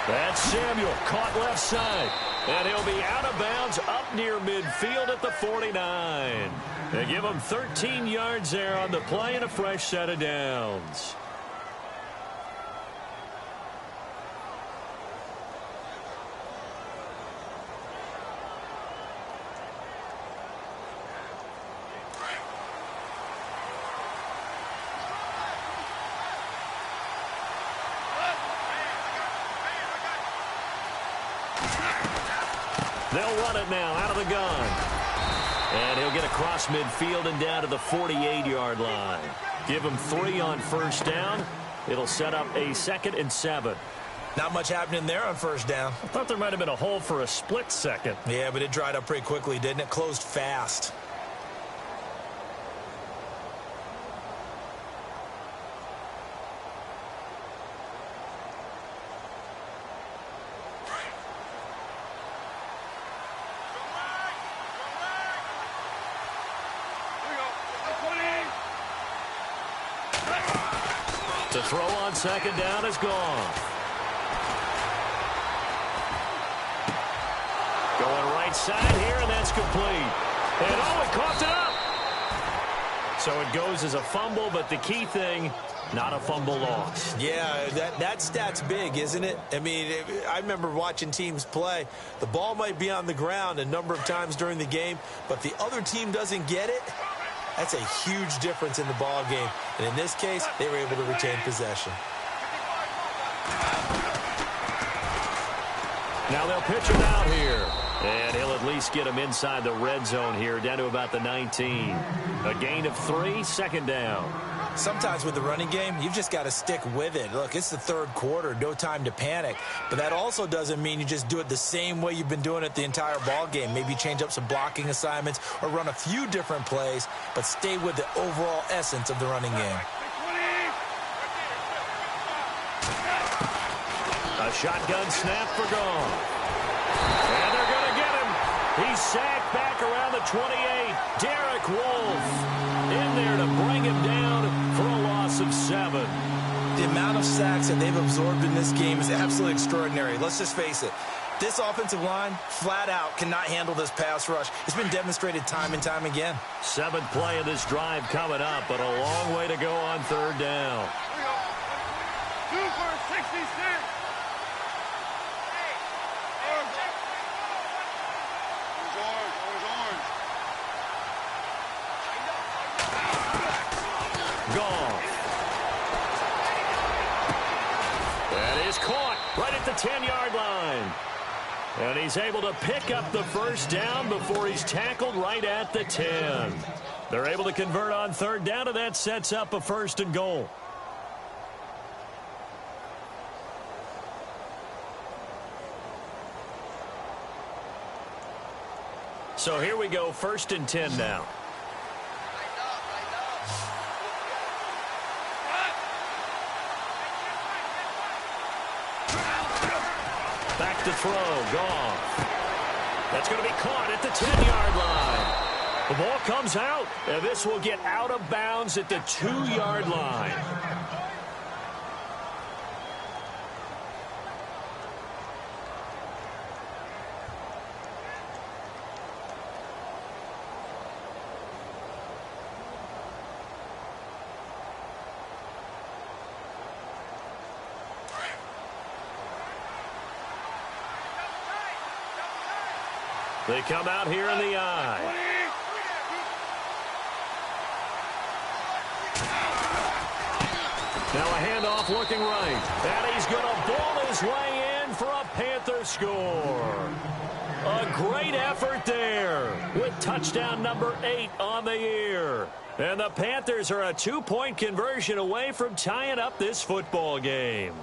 That's Samuel, caught left side. And he'll be out of bounds up near midfield at the 49. They give him 13 yards there on the play and a fresh set of downs. They'll run it now out of the gun. And he'll get across midfield and down to the 48-yard line. Give him 3 on first down. It'll set up a 2nd and 7. Not much happening there on first down. I thought there might have been a hole for a split second. Yeah, but it dried up pretty quickly, didn't it? Closed fast. To throw on second down is gone. Going right side here, and that's complete. And he coughed it up. So it goes as a fumble, but the key thing, not a fumble loss. Yeah, that stat's big, isn't it? I mean, I remember watching teams play. The ball might be on the ground a number of times during the game, but the other team doesn't get it. That's a huge difference in the ball game. And in this case, they were able to retain possession. Now they'll pitch him out here. And he'll at least get him inside the red zone here, down to about the 19. A gain of 3, second down. Sometimes with the running game, you've just got to stick with it. Look, it's the third quarter, no time to panic. But that also doesn't mean you just do it the same way you've been doing it the entire ball game. Maybe change up some blocking assignments or run a few different plays, but stay with the overall essence of the running game. A shotgun snap for Goff. And they're going to get him. He's sacked back around the 28. Derek Wolfe in there to bring him down for a loss of 7. The amount of sacks that they've absorbed in this game is absolutely extraordinary. Let's just face it. This offensive line, flat out, cannot handle this pass rush. It's been demonstrated time and time again. 7th play of this drive coming up, but a long way to go on third down. 2 for 66. Goff. That is caught right at the 10-yard line. And he's able to pick up the first down before he's tackled right at the 10. They're able to convert on third down, and that sets up a 1st and goal. So here we go, 1st and 10 now. Back to throw, Goff. That's going to be caught at the 10-yard line. The ball comes out, and this will get out of bounds at the 2-yard line. They come out here in the eye. Now a handoff looking right. And he's going to ball his way in for a Panther score. A great effort there with touchdown number 8 on the year. And the Panthers are a 2-point conversion away from tying up this football game.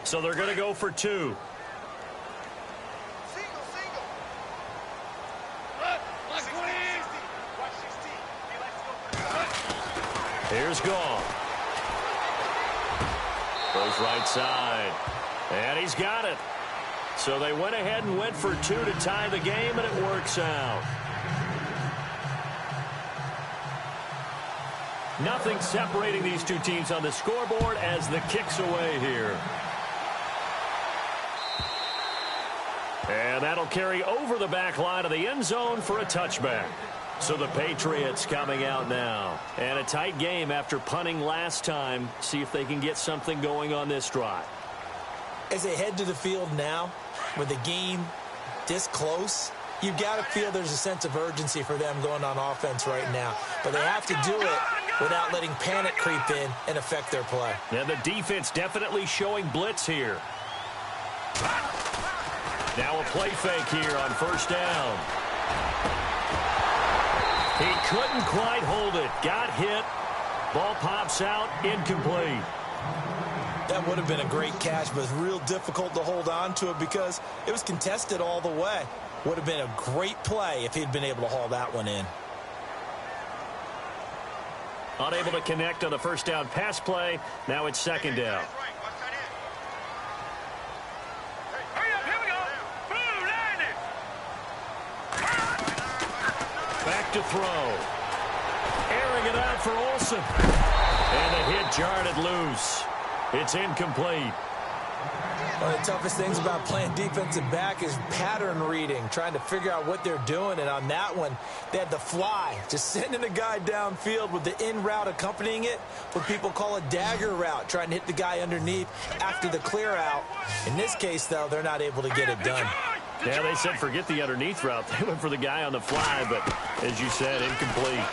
So they're going to go for 2. Here's Goff. Goes right side. And he's got it. So they went ahead and went for 2 to tie the game, and it works out. Nothing separating these two teams on the scoreboard as the kick's away here. And that'll carry over the back line of the end zone for a touchback. So the Patriots coming out now. And a tight game after punting last time. See if they can get something going on this drive. As they head to the field now, with the game this close, you've got to feel there's a sense of urgency for them going on offense right now. But they have to do it without letting panic creep in and affect their play. And the defense definitely showing blitz here. Now a play fake here on 1st down. He couldn't quite hold it. Got hit. Ball pops out. Incomplete. That would have been a great catch, but it's real difficult to hold on to it because it was contested all the way. Would have been a great play if he'd been able to haul that one in. Unable to connect on the 1st down pass play. Now it's 2nd down. Back to throw. Airing it out for Olsen. And the hit jarred it loose. It's incomplete. One of the toughest things about playing defensive back is pattern reading, trying to figure out what they're doing. And on that one, they had the fly, just sending a guy downfield with the in route accompanying it, what people call a dagger route, trying to hit the guy underneath after the clear out. In this case, though, they're not able to get it done. Yeah, they said forget the underneath route. They went for the guy on the fly, but as you said, incomplete.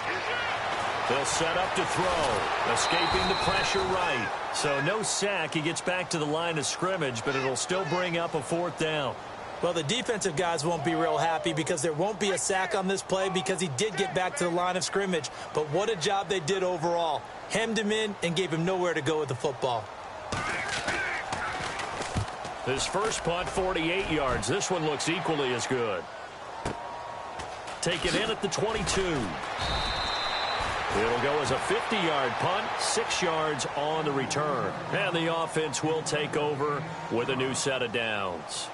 They'll set up to throw, escaping the pressure right. So no sack. He gets back to the line of scrimmage, but it'll still bring up a 4th down. Well, the defensive guys won't be real happy because there won't be a sack on this play because he did get back to the line of scrimmage. But what a job they did overall. Hemmed him in and gave him nowhere to go with the football. His first punt, 48 yards. This one looks equally as good. Taken in at the 22. It'll go as a 50-yard punt, 6 yards on the return. And the offense will take over with a new set of downs.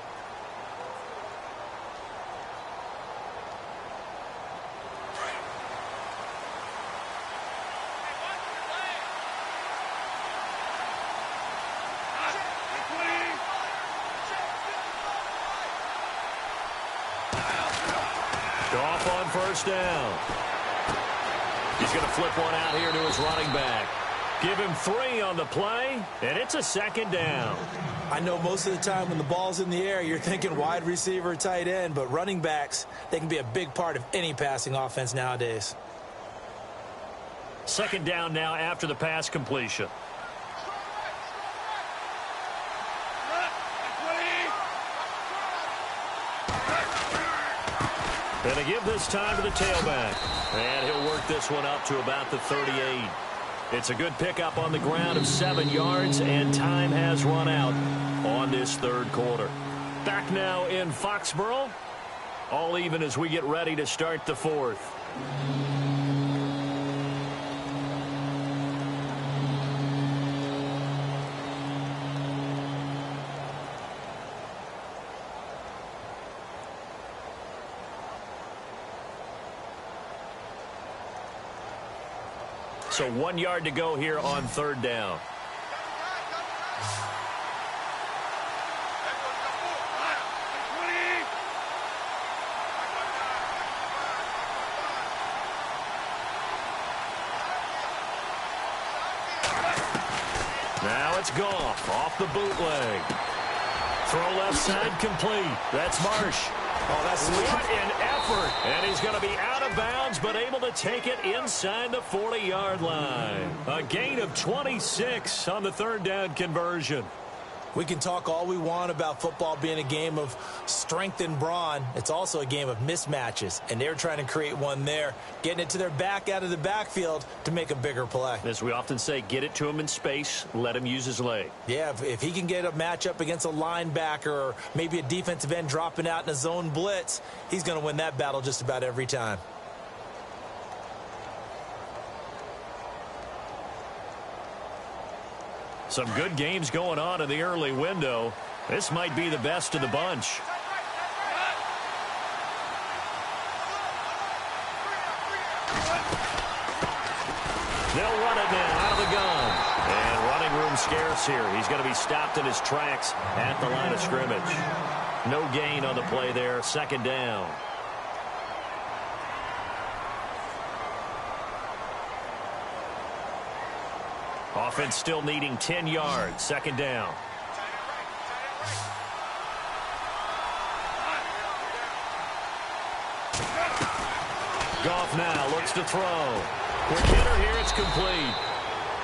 Goff on 1st down. He's going to flip one out here to his running back. Give him 3 on the play, and it's a 2nd down. I know most of the time when the ball's in the air, you're thinking wide receiver, tight end, but running backs, they can be a big part of any passing offense nowadays. 2nd down now after the pass completion. And they give this time to the tailback. And he'll work this one up to about the 38. It's a good pickup on the ground of 7 yards, and time has run out on this third quarter. Back now in Foxborough. All even as we get ready to start the fourth. So 1 yard to go here on third down. Now it's Goff off the bootleg. Throw left side complete. That's Marsh. Oh, that's sweet. What an effort. And he's going to be out of bounds, but able to take it inside the 40-yard line. A gain of 26 on the third down conversion. We can talk all we want about football being a game of strength and brawn. It's also a game of mismatches, and they're trying to create one there, getting it to their back out of the backfield to make a bigger play. As we often say, get it to him in space, let him use his leg. Yeah, if he can get a matchup against a linebacker or maybe a defensive end dropping out in a zone blitz, he's going to win that battle just about every time. Some good games going on in the early window. This might be the best of the bunch. They'll run it now out of the gun. And running room scarce here. He's going to be stopped in his tracks at the line of scrimmage. No gain on the play there. Second down. Offense still needing 10 yards. Second down. Goff now looks to throw. Quick hitter here. It's complete.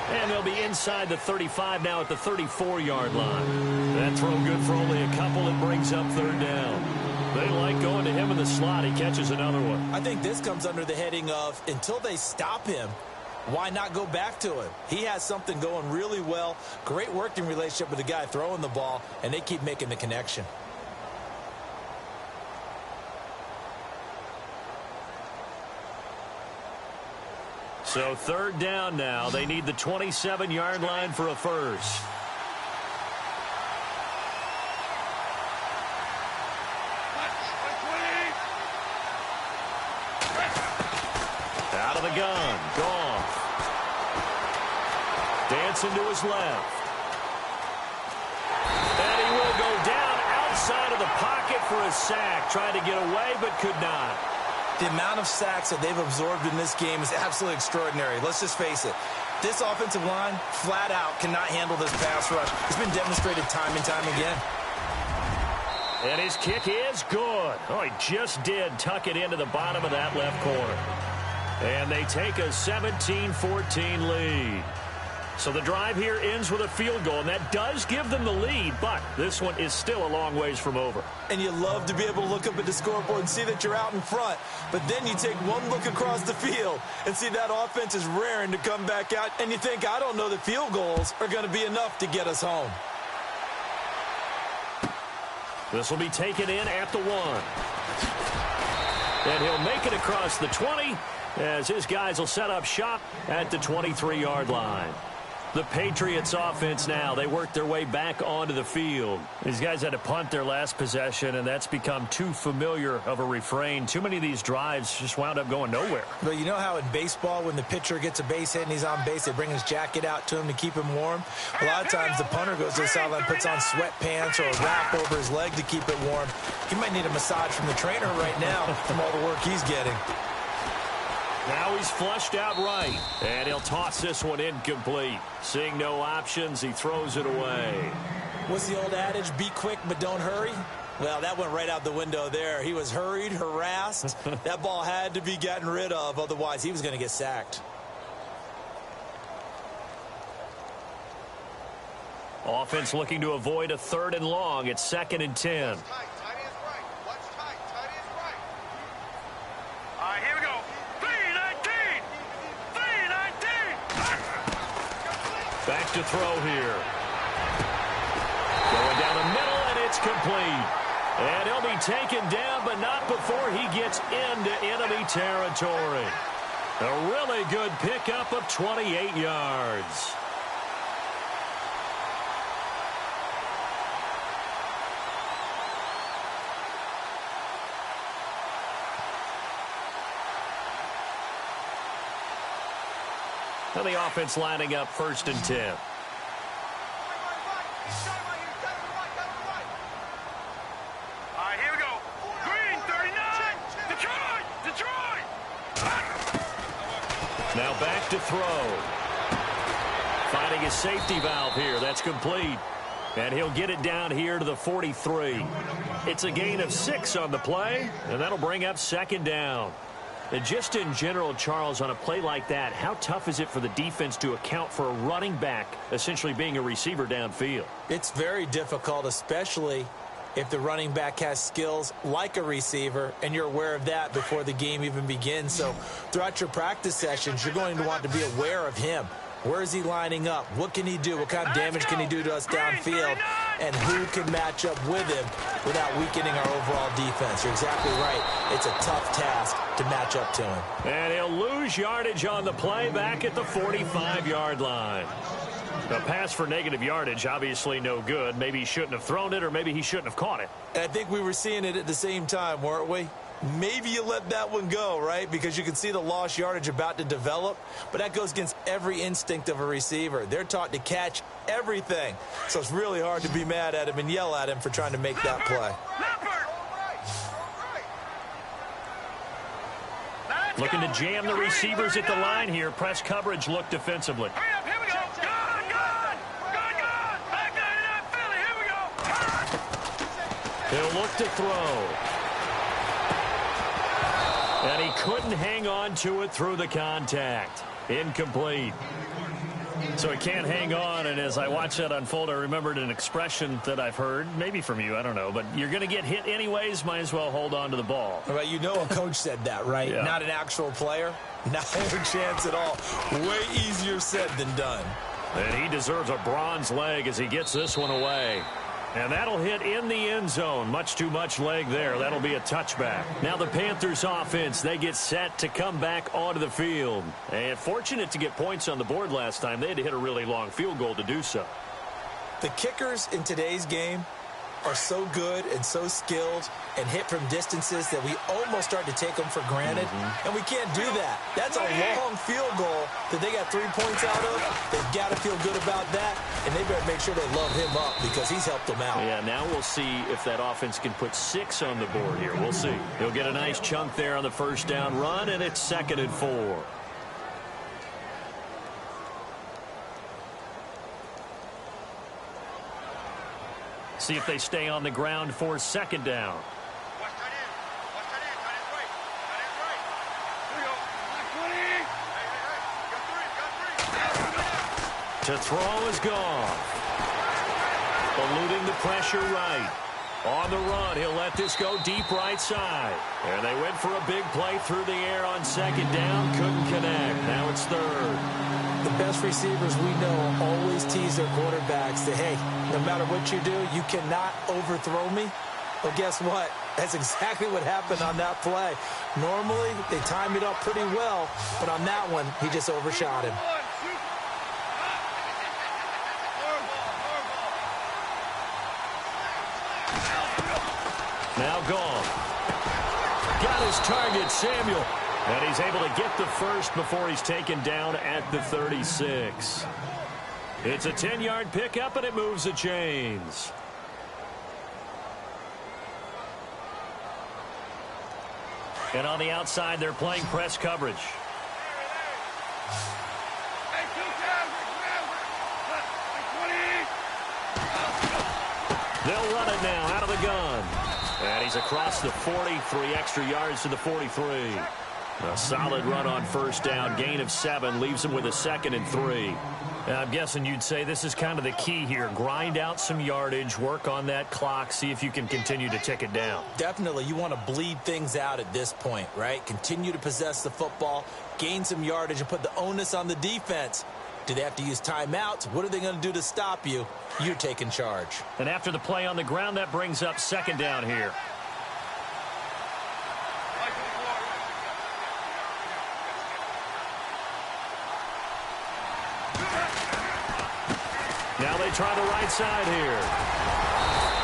And they'll be inside the 35 now at the 34-yard line. That throw good for only a couple. It brings up third down. They like going to him in the slot. He catches another one. I think this comes under the heading of until they stop him, why not go back to him? He has something going really well. Great working relationship with the guy throwing the ball, and they keep making the connection. So third down now. They need the 27-yard line for a first. Out of the gun. Goff. Dancing to his left. And he will go down outside of the pocket for a sack. Trying to get away, but could not. The amount of sacks that they've absorbed in this game is absolutely extraordinary. Let's just face it. This offensive line, flat out, cannot handle this pass rush. It's been demonstrated time and time again. And his kick is good. Oh, he just did tuck it into the bottom of that left corner. And they take a 17-14 lead. So the drive here ends with a field goal, and that does give them the lead, but this one is still a long ways from over. And you love to be able to look up at the scoreboard and see that you're out in front, but then you take one look across the field and see that offense is raring to come back out, and you think, I don't know that field goals are going to be enough to get us home. This will be taken in at the 1. And he'll make it across the 20 as his guys will set up shop at the 23-yard line. The Patriots offense now, they work their way back onto the field. These guys had to punt their last possession, and that's become too familiar of a refrain. Too many of these drives just wound up going nowhere. But you know how in baseball, when the pitcher gets a base hit and he's on base, they bring his jacket out to him to keep him warm? A lot of times the punter goes to the sideline, puts on sweatpants or a wrap over his leg to keep it warm. He might need a massage from the trainer right now from all the work he's getting. Now he's flushed out right, and he'll toss this one incomplete. Seeing no options, he throws it away. What's the old adage, be quick but don't hurry? Well, that went right out the window there. He was hurried, harassed. That ball had to be gotten rid of, otherwise he was going to get sacked. Offense looking to avoid a 3rd and long. It's 2nd and 10. Here we go. 3-19. 3-19. to throw here. Going down the middle, and it's complete. And he'll be taken down, but not before he gets into enemy territory. A really good pickup of 28 yards. Now the offense lining up 1st and 10. All right, here we go. Green, 39. Detroit. Now back to throw. Finding his safety valve here. That's complete. And he'll get it down here to the 43. It's a gain of 6 on the play, and that'll bring up 2nd down. And just in general, Charles, on a play like that, how tough is it for the defense to account for a running back essentially being a receiver downfield? It's very difficult, especially if the running back has skills like a receiver, and you're aware of that before the game even begins. So throughout your practice sessions, you're going to want to be aware of him. Where is he lining up? What can he do? What kind of damage can he do to us downfield? And who can match up with him without weakening our overall defense? You're exactly right. It's a tough task to match up to him. And he'll lose yardage on the play back at the 45-yard line. A pass for negative yardage, obviously no good. Maybe he shouldn't have thrown it, or maybe he shouldn't have caught it. And I think we were seeing it at the same time, weren't we? Maybe you let that one go, right? Because you can see the lost yardage about to develop. But that goes against every instinct of a receiver. They're taught to catch everything. So it's really hard to be mad at him and yell at him for trying to make that play. Looking to jam the receivers at the line here. Press coverage look defensively. Hurry up, here we go. Good. Back 99 Philly, here we go. He'll look to throw. And he couldn't hang on to it through the contact. Incomplete. So he can't hang on, and as I watch that unfold, I remembered an expression that I've heard, maybe from you, I don't know, but you're going to get hit anyways, might as well hold on to the ball. Right, you know a coach said that, right? Yeah. Not an actual player. Not a chance at all. Way easier said than done. And he deserves a bronze leg as he gets this one away. And that'll hit in the end zone. Much too much leg there. That'll be a touchback. Now the Panthers offense, they get set to come back onto the field. And fortunate to get points on the board last time. They had to hit a really long field goal to do so. The kickers in today's game are so good and so skilled and hit from distances that we almost start to take them for granted. And we can't do that. That's a long field goal that they got 3 points out of. They've got to feel good about that, and they better make sure they love him up because he's helped them out. Yeah, now we'll see if that offense can put 6 on the board here. We'll see. He'll get a nice chunk there on the 1st down run, and it's 2nd and 4. See if they stay on the ground for 2nd down. Watch that in. That is right. Here we go. Got three. To throw is gone. Eluding the pressure right. On the run, he'll let this go deep right side. And they went for a big play through the air on 2nd down. Couldn't connect. Now it's 3rd. The best receivers we know always tease their quarterbacks that, hey, no matter what you do, you cannot overthrow me. Well, guess what? That's exactly what happened on that play. Normally, they time it up pretty well, but on that one, he just overshot him. Now gone. Got his target, Samuel. And he's able to get the first before he's taken down at the 36. It's a 10-yard pickup, and it moves the chains. And on the outside, they're playing press coverage. They'll run it now out of the gun. And he's across the 40, 3 extra yards to the 43. A solid run on 1st down. Gain of 7 leaves him with a 2nd and 3. I'm guessing you'd say this is kind of the key here. Grind out some yardage, work on that clock, see if you can continue to tick it down. Definitely, you want to bleed things out at this point, right? Continue to possess the football, gain some yardage, and put the onus on the defense Do they have to use timeouts? What are they going to do to stop you? You're taking charge. And after the play on the ground, that brings up second down here. Now they try the right side here.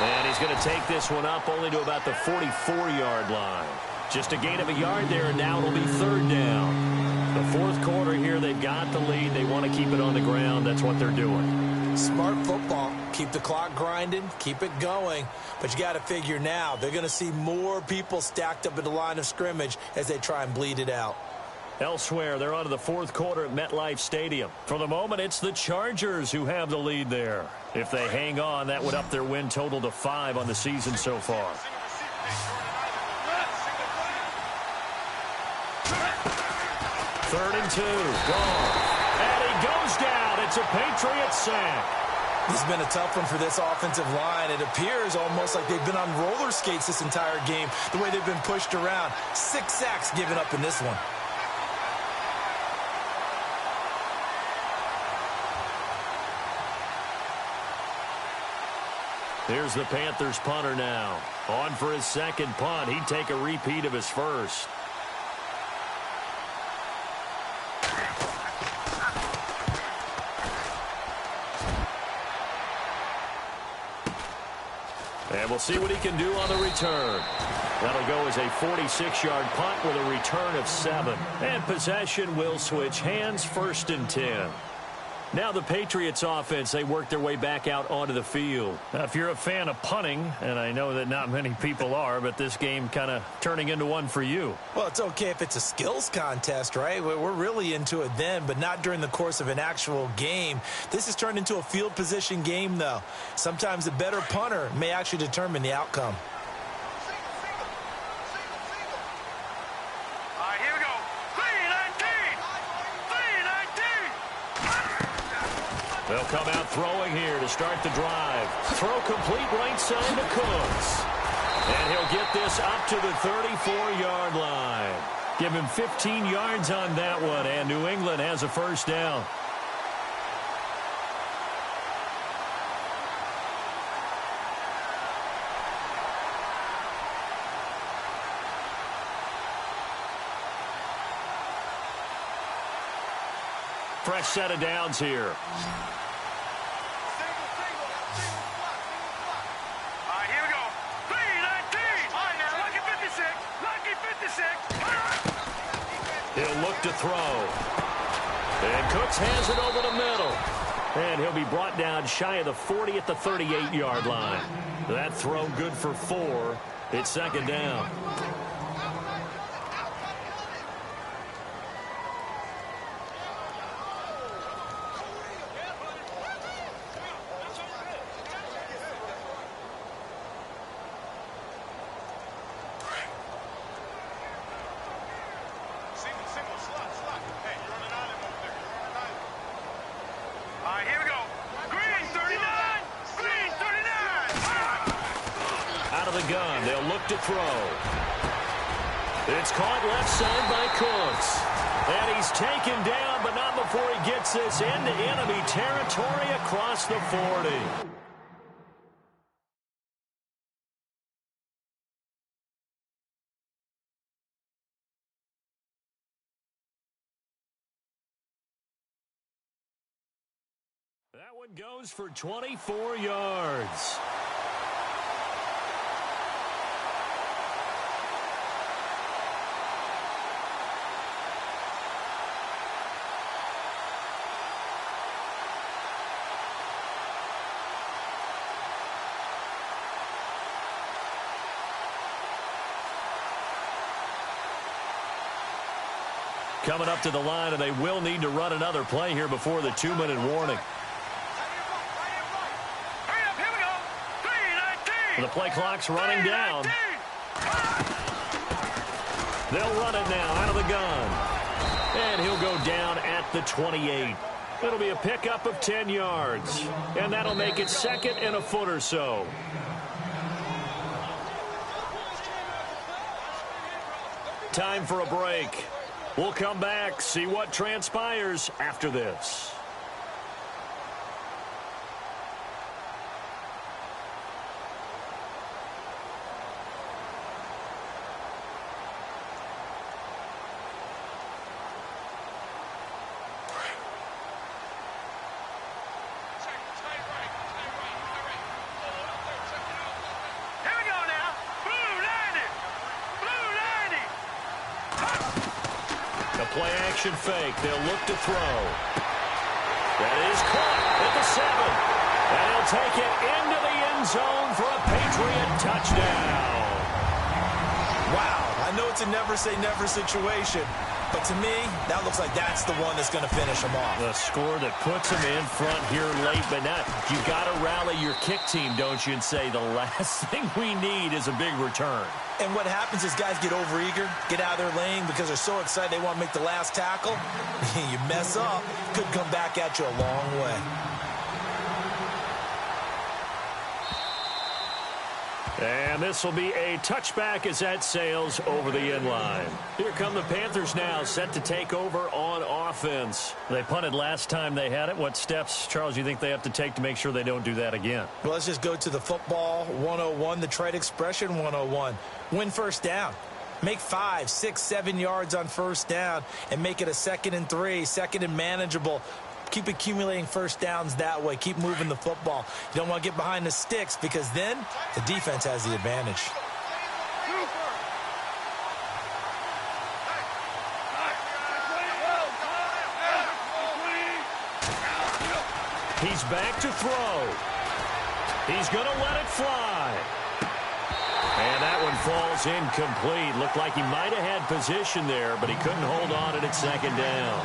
And he's going to take this one up only to about the 44-yard line. Just a gain of a yard there, and now it'll be third down. The fourth quarter here, they've got the lead. They want to keep it on the ground. That's what they're doing. Smart football. Keep the clock grinding. Keep it going. But you got to figure now, they're going to see more people stacked up at the line of scrimmage as they try and bleed it out. Elsewhere, they're on to the fourth quarter at MetLife Stadium. For the moment, it's the Chargers who have the lead there. If they hang on, that would up their win total to 5 on the season so far. Third and 2, gone. And he goes down. It's a Patriots sack. This has been a tough one for this offensive line. It appears almost like they've been on roller skates this entire game, the way they've been pushed around. 6 sacks given up in this one. Here's the Panthers punter now. On for his second punt. He'd take a repeat of his first. And we'll see what he can do on the return. That'll go as a 46-yard punt with a return of 7. And possession will switch hands, first and 10. Now the Patriots offense, they work their way back out onto the field. Now, if you're a fan of punting, and I know that not many people are, but this game kind of turning into one for you. Well, it's okay if it's a skills contest, right? We're really into it then, but not during the course of an actual game. This has turned into a field position game, though. Sometimes the better punter may actually determine the outcome. They'll come out throwing here to start the drive. Throw complete right side to Cooks. And he'll get this up to the 34-yard line. Give him 15 yards on that one, and New England has a first down. Fresh set of downs here. He'll look to throw. And Cooks has it over the middle. And he'll be brought down shy of the 40 at the 38-yard line. That throw good for 4. It's second down. Gun. They'll look to throw. It's caught left side by Cooks. And he's taken down, but not before he gets this into enemy territory across the 40. That one goes for 24 yards. Coming up to the line, and they will need to run another play here before the 2-minute warning. The play clock's running down. They'll run it now out of the gun. And he'll go down at the 28. It'll be a pickup of 10 yards. And that'll make it second and a foot or so. Time for a break. We'll come back, see what transpires after this. play-action fake. They'll look to throw. That is caught at the 7. And he'll take it into the end zone for a Patriot touchdown. Wow, I know it's a never-say-never situation, but to me, that looks like that's the one that's going to finish him off. The score that puts him in front here late, but not. You got to rally your kick team, don't you, and say the last thing we need is a big return. And what happens is guys get overeager, get out of their lane because they're so excited they want to make the last tackle. You mess up, could come back at you a long way. And this will be a touchback as that sails over the end line. Here come the Panthers now, set to take over on offense. They punted last time they had it. What steps, Charles, do you think they have to take to make sure they don't do that again? Well, let's just go to the football 101, the trade expression 101. Win first down. Make 5, 6, 7 yards on first down and make it a 2nd and 3, 2nd and manageable. Keep accumulating first downs that way. Keep moving the football. You don't want to get behind the sticks because then the defense has the advantage. He's back to throw. He's going to let it fly. And that one falls incomplete. Looked like he might have had position there, but he couldn't hold on at 2nd down.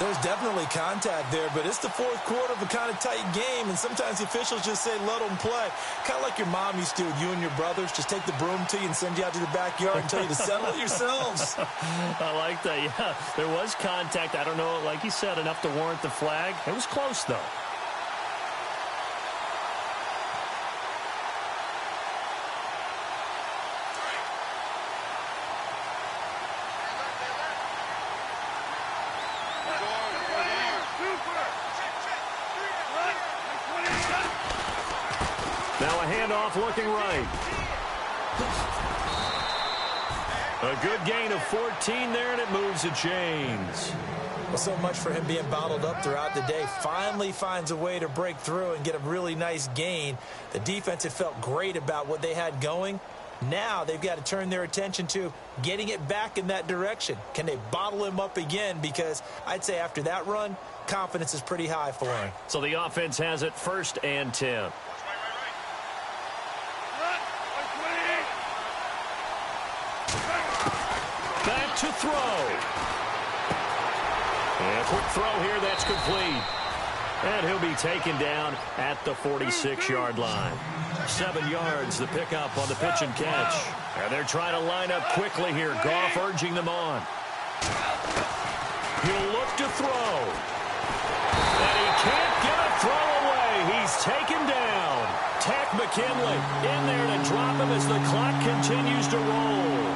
There's definitely contact there, but it's the 4th quarter of a kind of tight game, and sometimes the officials just say, let them play. Kind of like your mom used to with you and your brothers. Just take the broom to you and send you out to the backyard and tell you to settle it yourselves. I like that, yeah. There was contact. I don't know, like you said, enough to warrant the flag. It was close, though. Now a handoff looking right. A good gain of 14 there, and it moves the chains. Well, so much for him being bottled up throughout the day. Finally finds a way to break through and get a really nice gain. The defense had felt great about what they had going. Now they've got to turn their attention to getting it back in that direction. Can they bottle him up again? Because I'd say after that run, confidence is pretty high for him. So the offense has it 1st and 10. Back to throw. And a quick throw here, that's complete. And he'll be taken down at the 46-yard line. 7 yards, the pickup on the pitch and catch. And they're trying to line up quickly here. Goff urging them on. He'll look to throw. And he can't get a throw away. He's taken down. Tack McKinley in there to drop him as the clock continues to roll.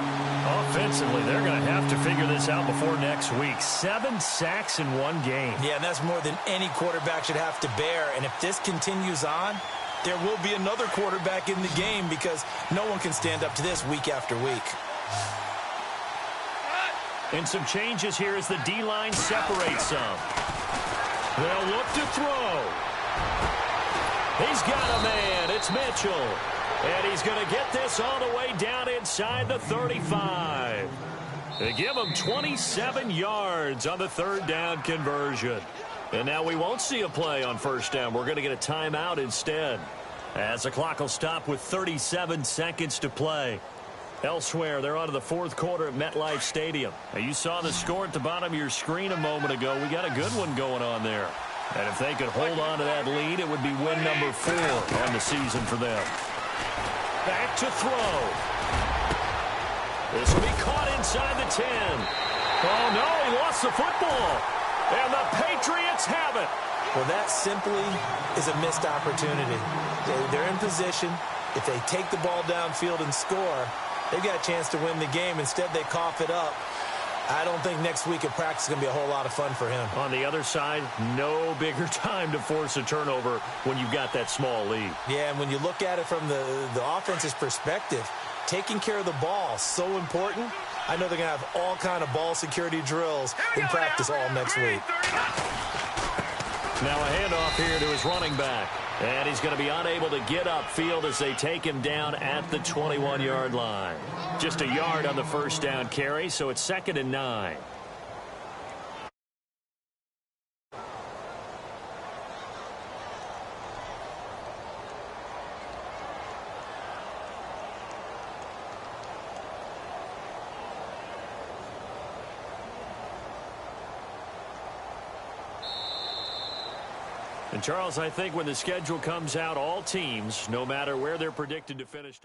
Offensively, they're going to have to figure this out before next week. 7 sacks in one game. Yeah, and that's more than any quarterback should have to bear. And if this continues on, there will be another quarterback in the game because no one can stand up to this week after week. And some changes here as the D-line separates some. They'll look to throw. He's got a man. It's Mitchell. And he's going to get this all the way down inside the 35. They give him 27 yards on the 3rd down conversion. And now we won't see a play on 1st down. We're going to get a timeout instead, as the clock will stop with 37 seconds to play. Elsewhere, they're on to the 4th quarter at MetLife Stadium. Now, you saw the score at the bottom of your screen a moment ago. We got a good one going on there. And if they could hold on to that lead, it would be win number 4 on the season for them. Back to throw. This will be caught inside the 10. Oh, no, he lost the football. And the Patriots have it. Well, that simply is a missed opportunity. They're in position. If they take the ball downfield and score, they've got a chance to win the game. Instead, they cough it up. I don't think next week at practice is going to be a whole lot of fun for him. On the other side, no bigger time to force a turnover when you've got that small lead. Yeah, and when you look at it from the offense's perspective, taking care of the ball, so important. I know they're going to have all kind of ball security drills in practice all next week. Now a handoff here to his running back. And he's going to be unable to get upfield as they take him down at the 21-yard line. Just a yard on the first down carry, so it's 2nd and 9. And, Charles, I think when the schedule comes out, all teams, no matter where they're predicted to finish.